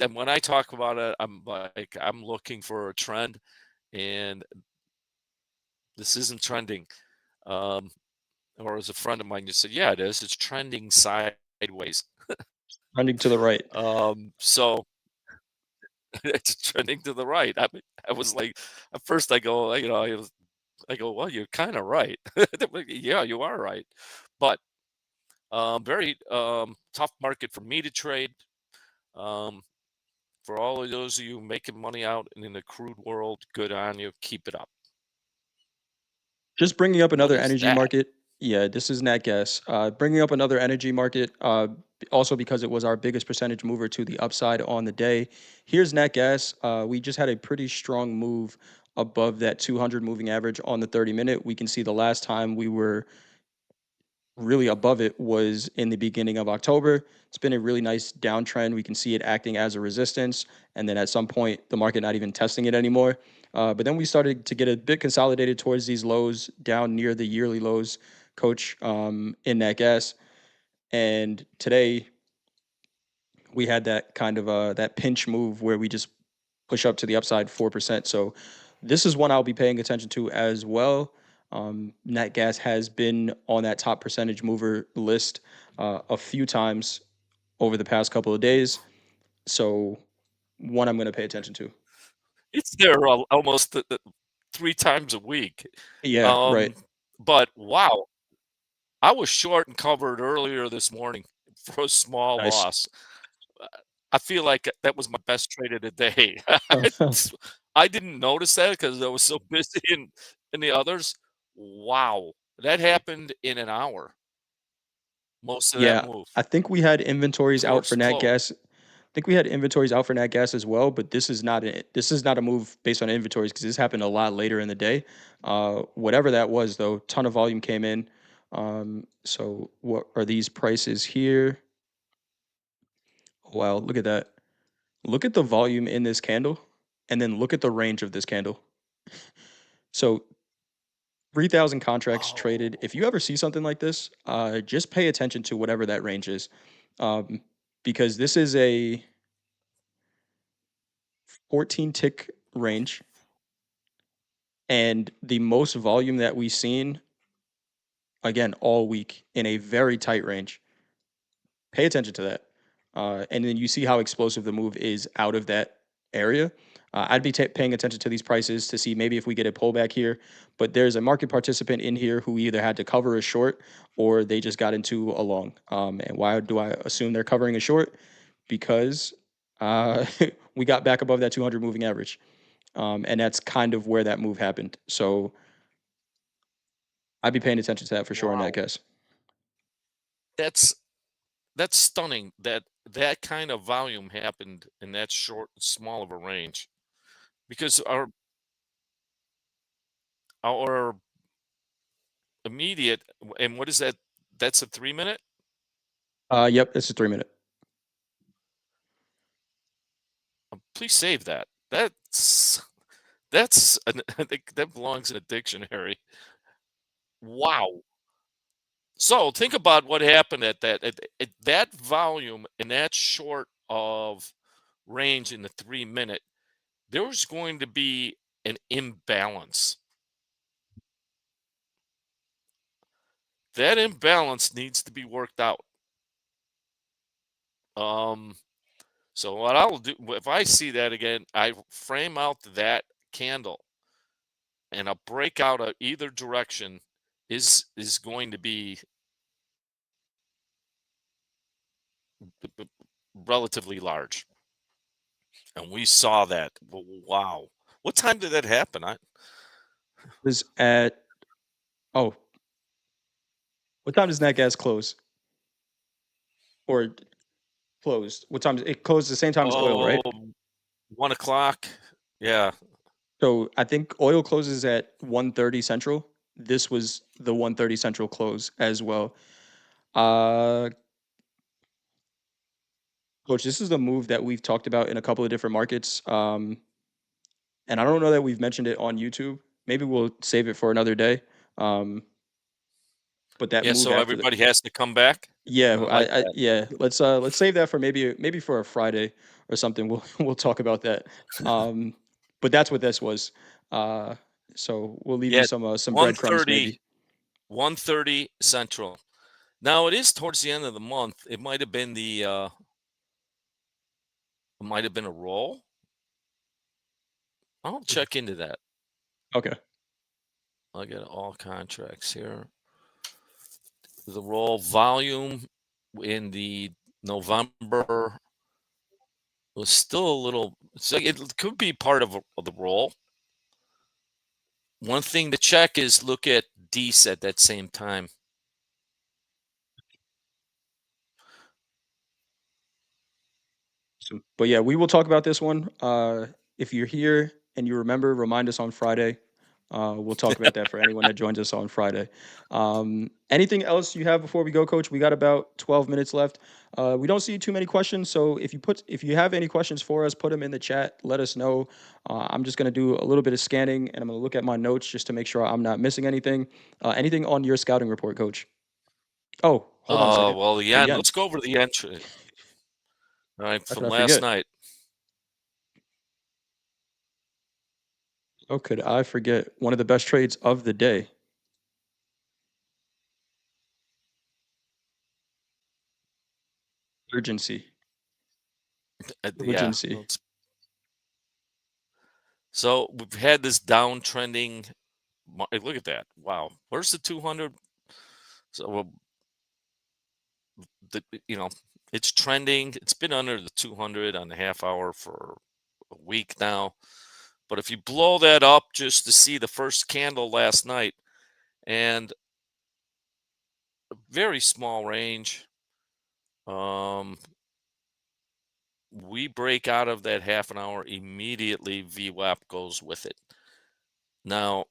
and when I talk about it, I'm looking for a trend, and this isn't trending. Um, or as a friend of mine just said, yeah, it is. It's trending sideways. Trending to the right. So it's trending to the right. I was like, at first I go, I go, well, you're kind of right. Yeah, you are right. But very tough market for me to trade. Um, for all of those of you making money out in the crude world, good on you. Keep it up. Just bringing up What another is energy that? market. Yeah, this is Nat Gas. Bringing up another energy market, also because it was our biggest percentage mover to the upside on the day. Here's Nat Gas. We just had a pretty strong move above that 200 moving average on the 30-minute. We can see the last time we were really above it was in the beginning of October. It's been a really nice downtrend. We can see it acting as a resistance, and then at some point, the market not even testing it anymore. But then we started to get a bit consolidated towards these lows down near the yearly lows, coach, in that gas. And today we had that kind of that pinch move where we just push up to the upside 4%. So this is one I'll be paying attention to as well. Nat gas has been on that top percentage mover list a few times over the past couple of days. So one I'm going to pay attention to. It's there almost 3 times a week. Yeah, right. Um, but wow, I was short and covered earlier this morning for a small Nice. loss. Uh, I feel like that was my best trade of the day. I didn't notice that because I was so busy in the others. Wow, that happened in an hour, most of that Yeah, move I think we had inventories out for towards nat close. gas. I think we had inventories out for nat gas as well, but this is not a move based on inventories because this happened a lot later in the day. Whatever that was, though, ton of volume came in. So what are these prices here? Wow, look at that. Look at the volume in this candle, and then look at the range of this candle. So 3,000 contracts traded. If you Oh, ever see something like this, just pay attention to whatever that range is, um, because this is a 14 tick range, and the most volume that we've seen again all week in a very tight range. Pay attention to that, and then you see how explosive the move is out of that area. I'd be paying attention to these prices to see maybe if we get a pullback here. But there's a market participant in here who either had to cover a short or they just got into a long. And why do I assume they're covering a short? Because uh, we got back above that 200 moving average, and that's kind of where that move happened. So I'd be paying attention to that for sure in that wow. case. That's that's stunning that that kind of volume happened in that short, small of a range because our immediate and what is that? That's a 3 minute. Yep, it's a 3 minute. Please save that. That's I think that belongs in a dictionary. Wow. So think about what happened at that volume in that short of range in the 3 minute. There's going to be an imbalance. That imbalance needs to be worked out. Um, so what I'll do if I see that again, I frame out that candle and a breakout of either direction is going to be relatively large. And we saw that. Wow. What time did that happen? Was at oh, what time does nat gas close or closed? What time it closed the same time as oil, Oh, right? 1 o'clock. Yeah. So I think oil closes at 1:30 central. This was the 1:30 central close as well. Uh, Coach, this is the move that we've talked about in a couple of different markets. And I don't know that we've mentioned it on YouTube. Maybe we'll save it for another day. Um, but that Yeah, move so after the everybody has to come back. yeah, I like I that. yeah, let's save that for maybe for a Friday or something. We'll we'll talk about that. Um, but that's what this was. Uh, so we'll leave you Yeah, some one breadcrumbs thirty, maybe. 1:30 Central. Now it is towards the end of the month. It might have been it might have been a roll. I'll check into that. Okay. I'll get all contracts here. The roll volume in the November was still a little. So it could be part of the roll. One thing to check is look at Dees at that same time. But yeah, we will talk about this one. If you're here and you remember, remind us on Friday. We'll talk about that for anyone that joins us on Friday. Anything else you have before we go, Coach? We got about 12 minutes left. We don't see too many questions, so if you have any questions for us, put them in the chat. Let us know. I'm just gonna do a little bit of scanning, and I'm gonna look at my notes just to make sure I'm not missing anything. Anything on your scouting report, Coach? Oh, hold on a second. Well, the The yen. yen. Let's go over the entry. All right, How from could I last forget? night. Oh, could I forget one of the best trades of the day? Urgency. Yeah. Urgency. So we've had this downtrending. Look at that! Wow, where's the 200? So it's trending. It's been under the 200 on the half hour for a week now. But if you blow that up just to see the first candle last night, and a very small range, we break out of that half an hour immediately. VWAP goes with it. Now,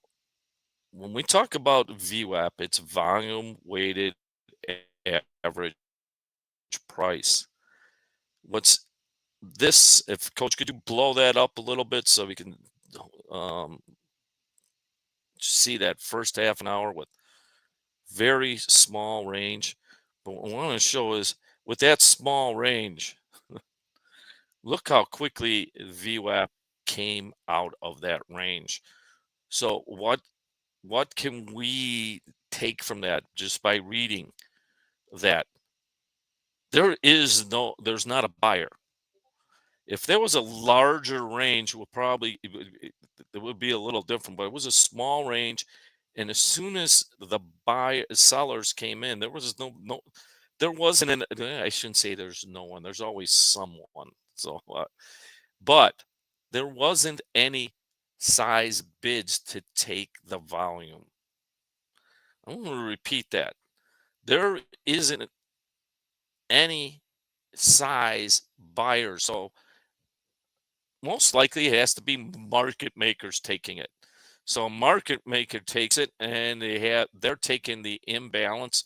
when we talk about VWAP, it's volume weighted average price. What's this? If Coach, could you blow that up a little bit so we can um, see that first half an hour with very small range? But what I want to show is with that small range, look how quickly VWAP came out of that range. So what can we take from that just by reading that? There's not a buyer. If there was a larger range, it would be a little different, but it was a small range. And as soon as the sellers came in, there was there wasn't I shouldn't say there's no one. There's always someone. So, but there wasn't any size bids to take the volume. I want to repeat that. There isn't any size buyer. So most likely it has to be market makers taking it. So a market maker takes it and they're taking the imbalance,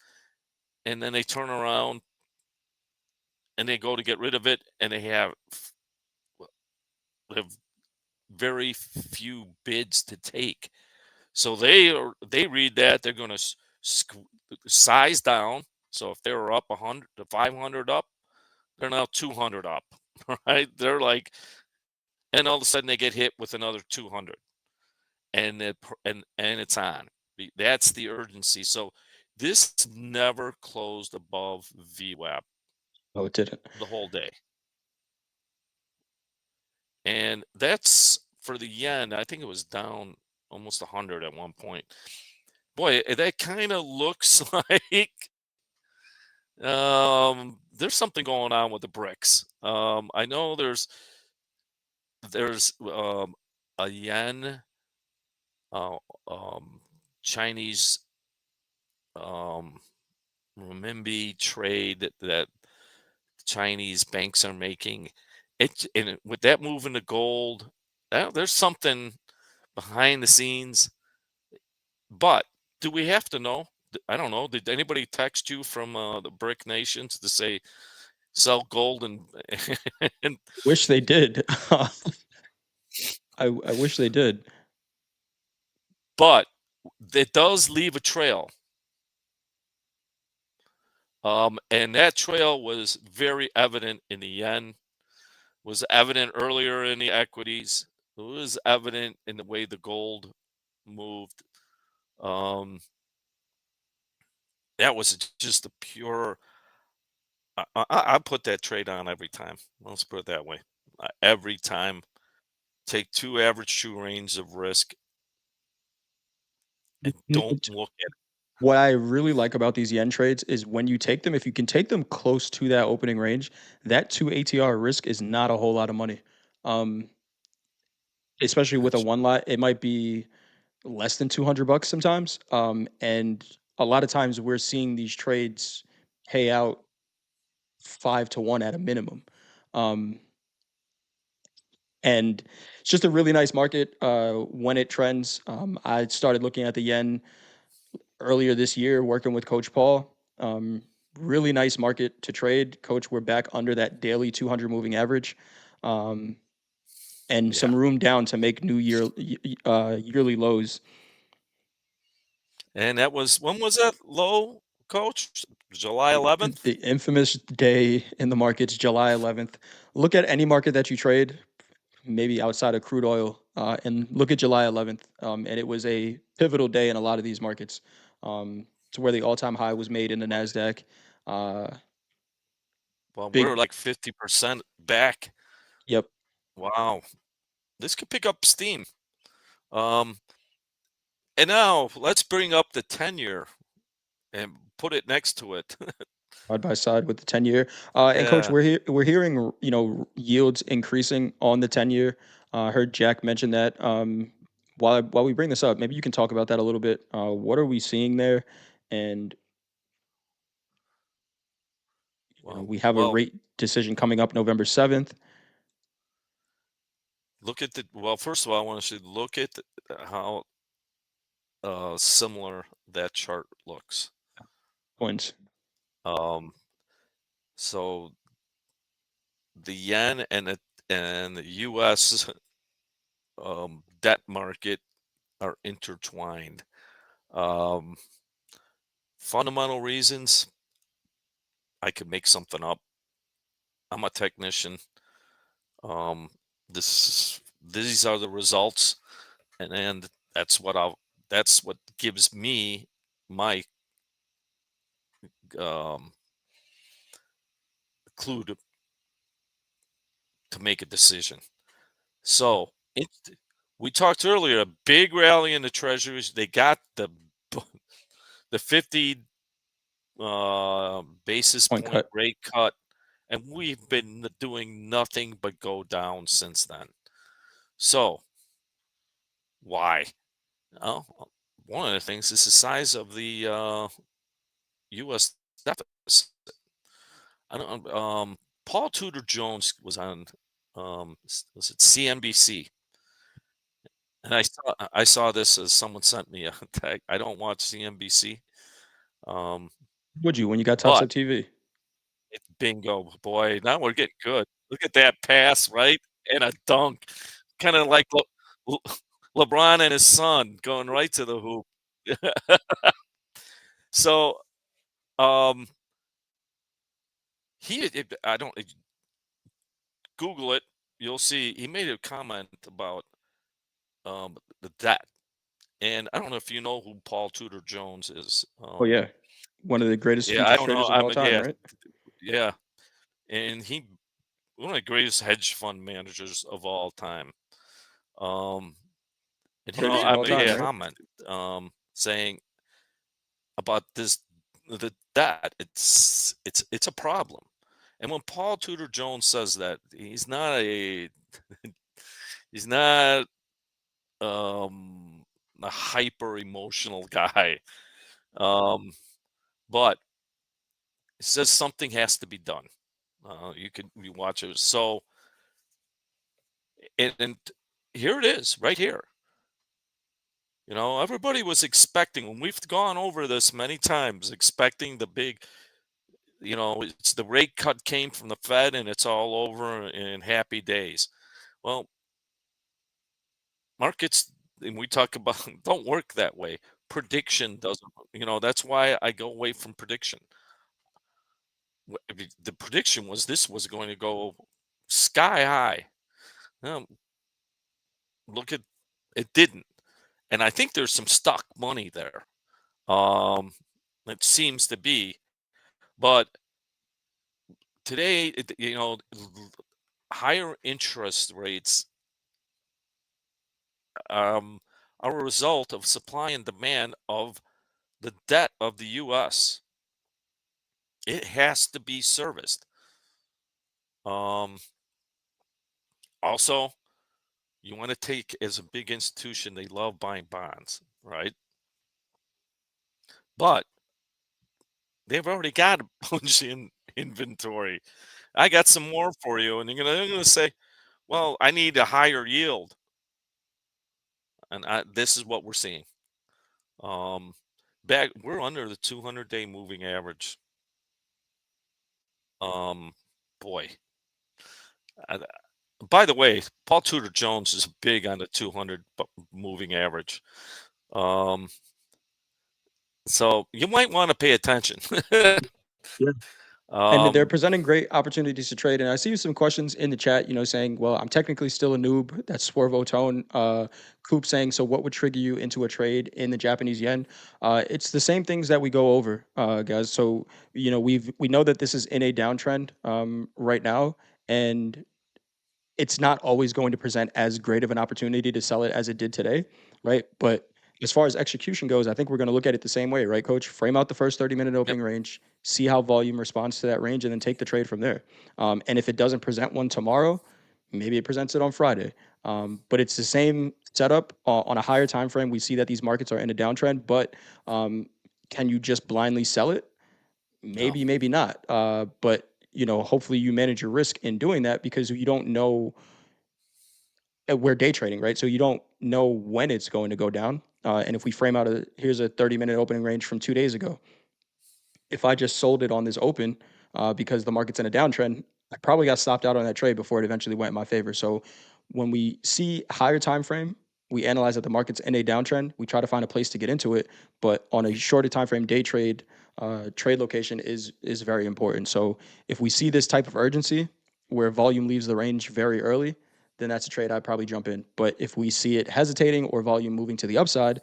and then they turn around and they go to get rid of it, and they have very few bids to take. So they read that they're going to size down. So if they were up 100 to 500 up, they're now 200 up, right? They're like, and all of a sudden they get hit with another 200, and it's on. That's the urgency. So this never closed above VWAP Oh, it didn't. the whole day, and that's for the yen. I think it was down almost 100 at one point. Boy, that kind of looks like there's something going on with the bricks. I know there's a yen, uh, Chinese renminbi trade that Chinese banks are making. With that move into gold, there's something behind the scenes. But do we have to know? I don't know. Did anybody text you from the BRIC nations to say sell gold and and Wish they did. I wish they did. but it does leave a trail. And that trail was very evident in the yen, was evident earlier in the equities. It was evident in the way the gold moved. Um, that was just a pure. I put that trade on every time. Let's put it that way. Every time, take two average true range of risk and don't look at it. What I really like about these yen trades is when you take them, if you can take them close to that opening range, that 2 ATR risk is not a whole lot of money. Um, especially with a Gotcha. one lot, it might be less than $200 sometimes. And a lot of times we're seeing these trades pay out 5 to 1 at a minimum. Um, And it's just a really nice market when it trends. I started looking at the yen earlier this year, working with Coach Paul. Really nice market to trade, Coach. We're back under that daily 200 moving average, um, and Yeah. some room down to make new yearly lows. And that was, when was that low, Coach? July 11th? The infamous day in the markets, July 11th. Look at any market that you trade, maybe outside of crude oil, and look at July 11th. And it was a pivotal day in a lot of these markets, to where the all-time high was made in the Nasdaq. Uh, Well, we're big, like 50% back. yep. Wow. This could pick up steam. Um, and now let's bring up the 10-year and put it next to it. Side by side with the 10-year. And Coach, Yeah. we're hearing yields increasing on the 10-year. I heard Jack mention that. While we bring this up, maybe you can talk about that a little bit. What are we seeing there? And we have a Well, rate decision coming up November 7th. look at the, well, first of all, I want to say, look at how similar that chart looks. Points. So the yen and the U.S. Debt market are intertwined. Fundamental reasons, I could make something up. I'm a technician. Um, these are the results, and that's what gives me my um, clue to make a decision. So we talked earlier, a big rally in the treasuries. They got the 50 basis Point point cut. rate cut, and we've been doing nothing but go down since then. So why? Oh, one of the things is the size of the U.S. deficit. I don't. Paul Tudor Jones was on. Was it CNBC? And I saw this as someone sent me a tag. I don't watch CNBC, um, Would you when you got but Topstep TV? it's bingo, boy. Now we're getting good. Look at that pass, right, and a dunk, kind of like LeBron and his son going right to the hoop. So, um, I don't Google it. You'll see he made a comment about the debt, and I don't know if you know who Paul Tudor Jones is. Oh yeah, one of the greatest Yeah, I futures don't know. traders of I all mean, time, yeah, right? yeah, and he one of the greatest hedge fund managers of all time. Um, and Greatest of I all made time, a right? comment saying about the debt. It's a problem. And when Paul Tudor Jones says that, he's not a hyper emotional guy. Um, but it says something has to be done. You watch it. So and here it is, right here. Everybody was expecting, when we've gone over this many times, expecting the big, it's the rate cut came from the Fed and it's all over in happy days. Well, markets, and we talk about, don't work that way. Prediction doesn't, that's why I go away from prediction. The prediction was this was going to go sky high. Well, look at it didn't. And I think there's some stock money there. It seems to be. But today, higher interest rates are a result of supply and demand of the debt of the U.S. It has to be serviced. Um, Also, you want to take, as a big institution, they love buying bonds, right? But they've already got a bunch in inventory. I got some more for you, and they're gonna say, Well, I need a higher yield, and this is what we're seeing. Um, we're under the 200-day moving average. Um, boy. I, by the way, Paul Tudor Jones is big on the 200 moving average. So you might want to pay attention. Yeah. And they're um, presenting great opportunities to trade. And I see some questions in the chat, saying, well, I'm technically still a noob. That's Swervo Tone. Coop saying, so what would trigger you into a trade in the Japanese yen? It's the same things that we go over, guys. So, we know that this is in a downtrend right now. And it's not always going to present as great of an opportunity to sell it as it did today, right? But as far as execution goes, I think we're going to look at it the same way, right, Coach? Frame out the first 30-minute yep, opening range, see how volume responds to that range, and then take the trade from there. And if it doesn't present one tomorrow, maybe it presents it on Friday. But it's the same setup on a higher time frame. We see that these markets are in a downtrend, but can you just blindly sell it? no, Maybe, maybe not. But hopefully you manage your risk in doing that because you don't know we're day trading, right? So you don't know when it's going to go down. And if we frame out here's a 30-minute opening range from 2 days ago, if I just sold it on this open because the market's in a downtrend, I probably got stopped out on that trade before it eventually went in my favor. So when we see higher time frame, we analyze that the market's in a downtrend. We try to find a place to get into it, but on a shorter time frame, day trade, trade location is very important. So if we see this type of urgency where volume leaves the range very early, then that's a trade I'd probably jump in. But if we see it hesitating or volume moving to the upside,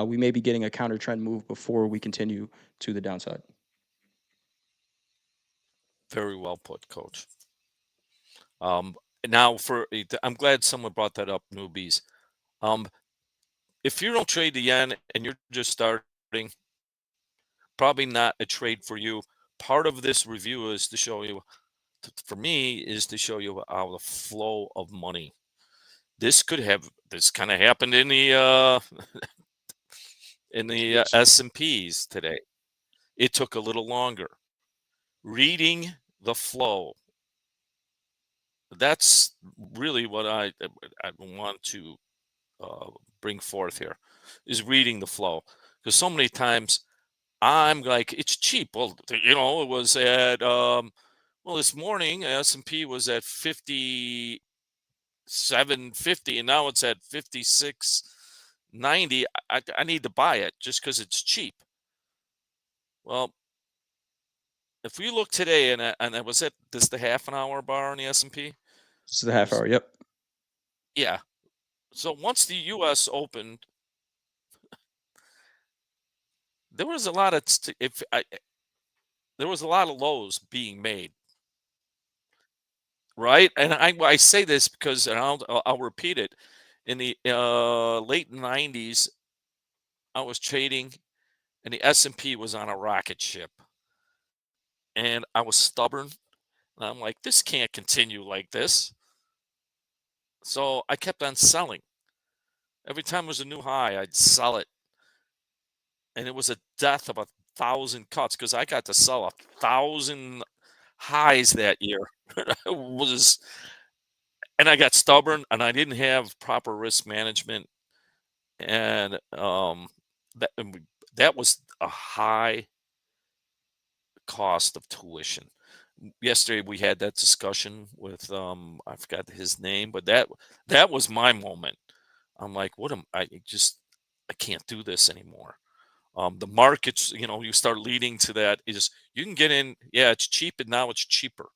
we may be getting a counter trend move before we continue to the downside. very well put, Coach. Um, Now, I'm glad someone brought that up, newbies. Um, if you don't trade the yen and you're just starting, probably not a trade for you. Part of this review is to show you, for me, is to show you how the flow of money. This kind of happened in the Yes. S&Ps today. It took a little longer. Reading the flow. That's really what I want to bring forth here, is reading the flow. Because so many times I'm like, it's cheap. Well, it was at this morning S&P was at 57.50, and now it's at 56.90. I need to buy it just because it's cheap. Well, if we look today, and I was at this the half an hour bar on the S&P. This is the half hour. Yep. Yeah. So once the U.S. opened, there was a lot of there was a lot of lows being made, right? And I say this because, and I'll repeat it. In the late 90s, I was trading, and the S&P was on a rocket ship, and I was stubborn. And I'm like, this can't continue like this. So I kept on selling. Every time there was a new high, I'd sell it. And it was a death of 1,000 cuts because I got to sell 1,000 highs that year. And I got stubborn, and I didn't have proper risk management. And that was a high cost of tuition. Yesterday we had that discussion with I forgot his name, but that was my moment. I'm like, I can't do this anymore. The markets, you start leading to that, is you can get in, yeah, it's cheap, and now it's cheaper.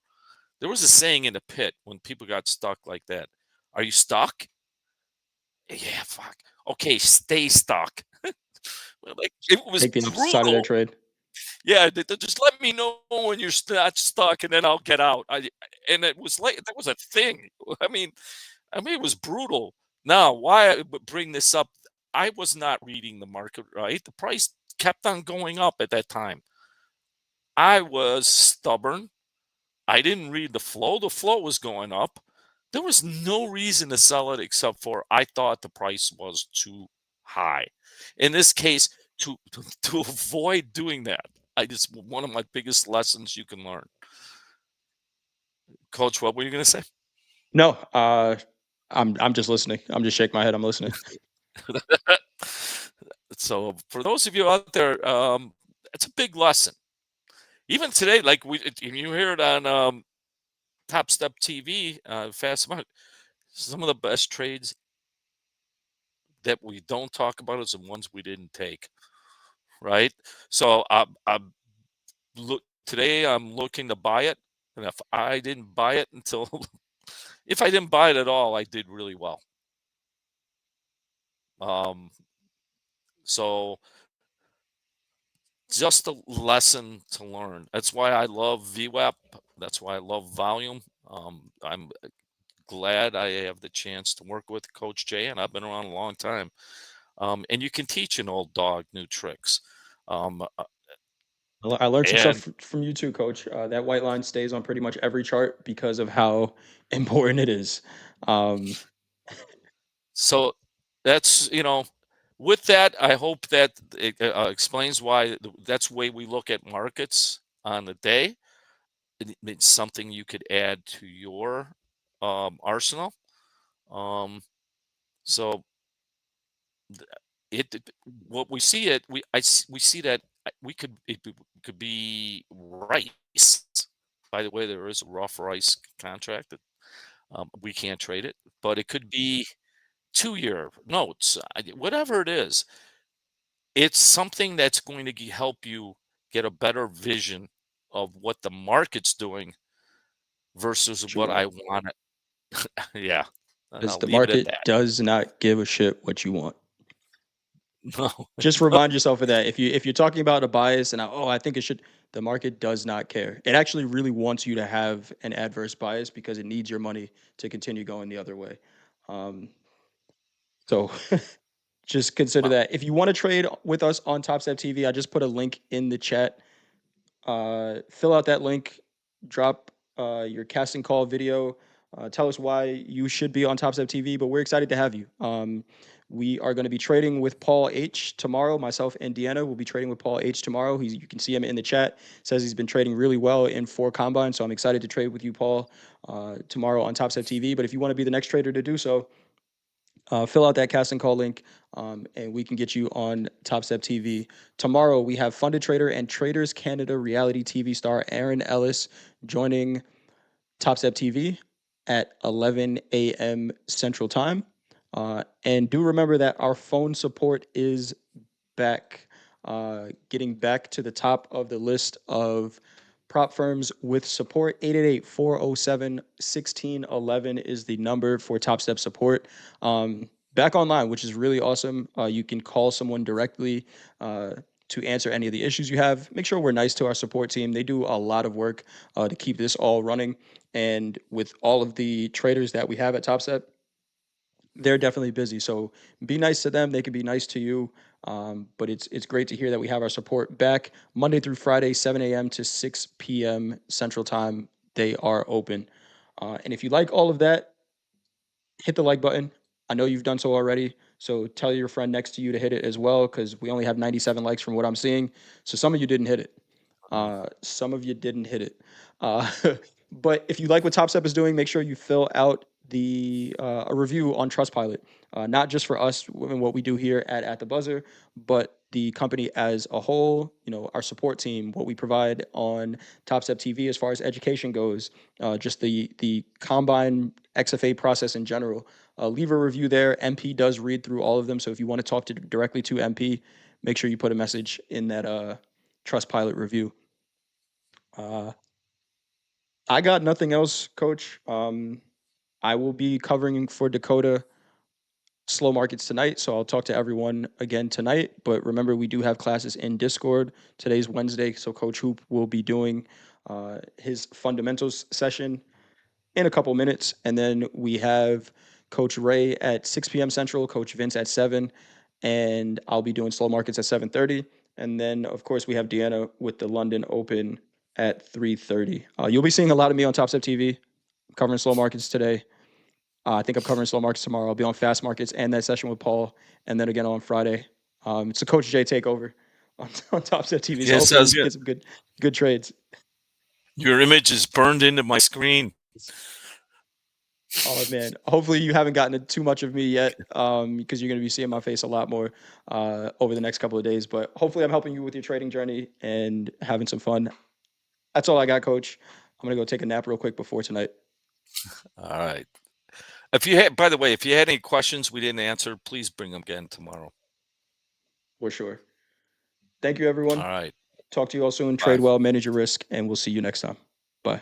There was a saying in the pit when people got stuck like that. Are you stuck? Yeah, fuck. Okay, stay stuck. Like, it was Take the opposite side of their brutal. trade. Yeah, just let me know when you're not stuck, and then I'll get out. And it was like that was a thing. I mean, it was brutal. Now, why I bring this up? I was not reading the market right. The price kept on going up at that time. I was stubborn. I didn't read the flow. The flow was going up. There was no reason to sell it except for I thought the price was too high. In this case, to avoid doing that, one of my biggest lessons you can learn. Coach, what were you going to say? No, I'm just listening. I'm just shaking my head. I'm listening. So for those of you out there, it's a big lesson. Even today, like you hear it on Topstep TV, fast money. Some of the best trades that we don't talk about is the ones we didn't take, right? So I'm look today. I'm looking to buy it, and if I didn't buy it until, if I didn't buy it at all, I did really well. Um, so just a lesson to learn. That's why I love VWAP. That's why I love volume. I'm glad I have the chance to work with Coach Jay, and I've been around a long time. And you can teach an old dog new tricks. Um, uh, I learned some and stuff from you too, Coach. That white line stays on pretty much every chart because of how important it is. Um, so that's, with that, I hope that it explains why that's the way we look at markets on the day. It's something you could add to your arsenal. Um, so it what we see it we see that we could be rice. By the way, there is a rough rice contract that we can't trade it, but it could be 2-year notes, whatever it is. It's something that's going to help you get a better vision of what the market's doing versus what you what want. I want. Yeah, and Because I'll the leave it at market that. does not give a shit what you want. No, Just remind yourself of that. If you're talking about a bias and I think it should, the market does not care. It actually really wants you to have an adverse bias because it needs your money to continue going the other way. Um, so just consider well, that. If you want to trade with us on Topstep TV, I just put a link in the chat. Fill out that link, drop your casting call video. Tell us why you should be on Topstep TV, but we're excited to have you. We are going to be trading with Paul H tomorrow. Myself and Deanna will be trading with Paul H tomorrow. You can see him in the chat. Says he's been trading really well in 4 combines, so I'm excited to trade with you, Paul, tomorrow on Topstep TV. But if you want to be the next trader to do so, fill out that casting call link, and we can get you on Topstep TV. Tomorrow, we have Funded Trader and Traders Canada reality TV star Aaron Ellis joining Topstep TV at 11 a.m. Central Time. And do remember that our phone support is back, getting back to the top of the list of prop firms with support. 888-407-1611 is the number for Topstep support. Back online, which is really awesome. You can call someone directly to answer any of the issues you have. Make sure we're nice to our support team. They do a lot of work to keep this all running. And with all of the traders that we have at Topstep, they're definitely busy. So be nice to them. They can be nice to you. But it's great to hear that we have our support back Monday through Friday, 7 a.m. to 6 p.m. Central Time. They are open. And if you like all of that, hit the like button. I know you've done so already. So tell your friend next to you to hit it as well, because we only have 97 likes from what I'm seeing. So some of you didn't hit it. Some of you didn't hit it. Uh, but if you like what TopStep is doing, make sure you fill out the a review on Trustpilot, not just for us and what we do here at the Buzzer, but the company as a whole. You know, our support team, what we provide on TopStep TV as far as education goes, just the combine XFA process in general. Leave a review there. MP does read through all of them, so if you want to talk directly to MP, make sure you put a message in that Trustpilot review. I got nothing else, Coach. I will be covering for Dakota slow markets tonight, so I'll talk to everyone again tonight. But remember, we do have classes in Discord. Today's Wednesday, so Coach Hoop will be doing his fundamentals session in a couple minutes, and then we have Coach Ray at 6 p.m. Central, Coach Vince at 7, and I'll be doing slow markets at 7:30. And then, of course, we have Deanna with the London Open at 3:30. You'll be seeing a lot of me on Topstep TV. I'm covering slow markets today. I think I'm covering slow markets tomorrow. I'll be on fast markets and that session with Paul, and then again on Friday. It's a Coach J takeover on Topstep TV. So yes, hopefully we can get some good trades. your image is burned into my screen. Oh man, hopefully you haven't gotten too much of me yet, because you're going to be seeing my face a lot more over the next couple of days. But hopefully, I'm helping you with your trading journey and having some fun. That's all I got, Coach. I'm gonna go take a nap real quick before tonight. All right. If you had, by the way, if you had any questions we didn't answer, please bring them again tomorrow. For sure. Thank you, everyone. All right. Talk to you all soon. Bye. Trade well, manage your risk, and we'll see you next time. Bye.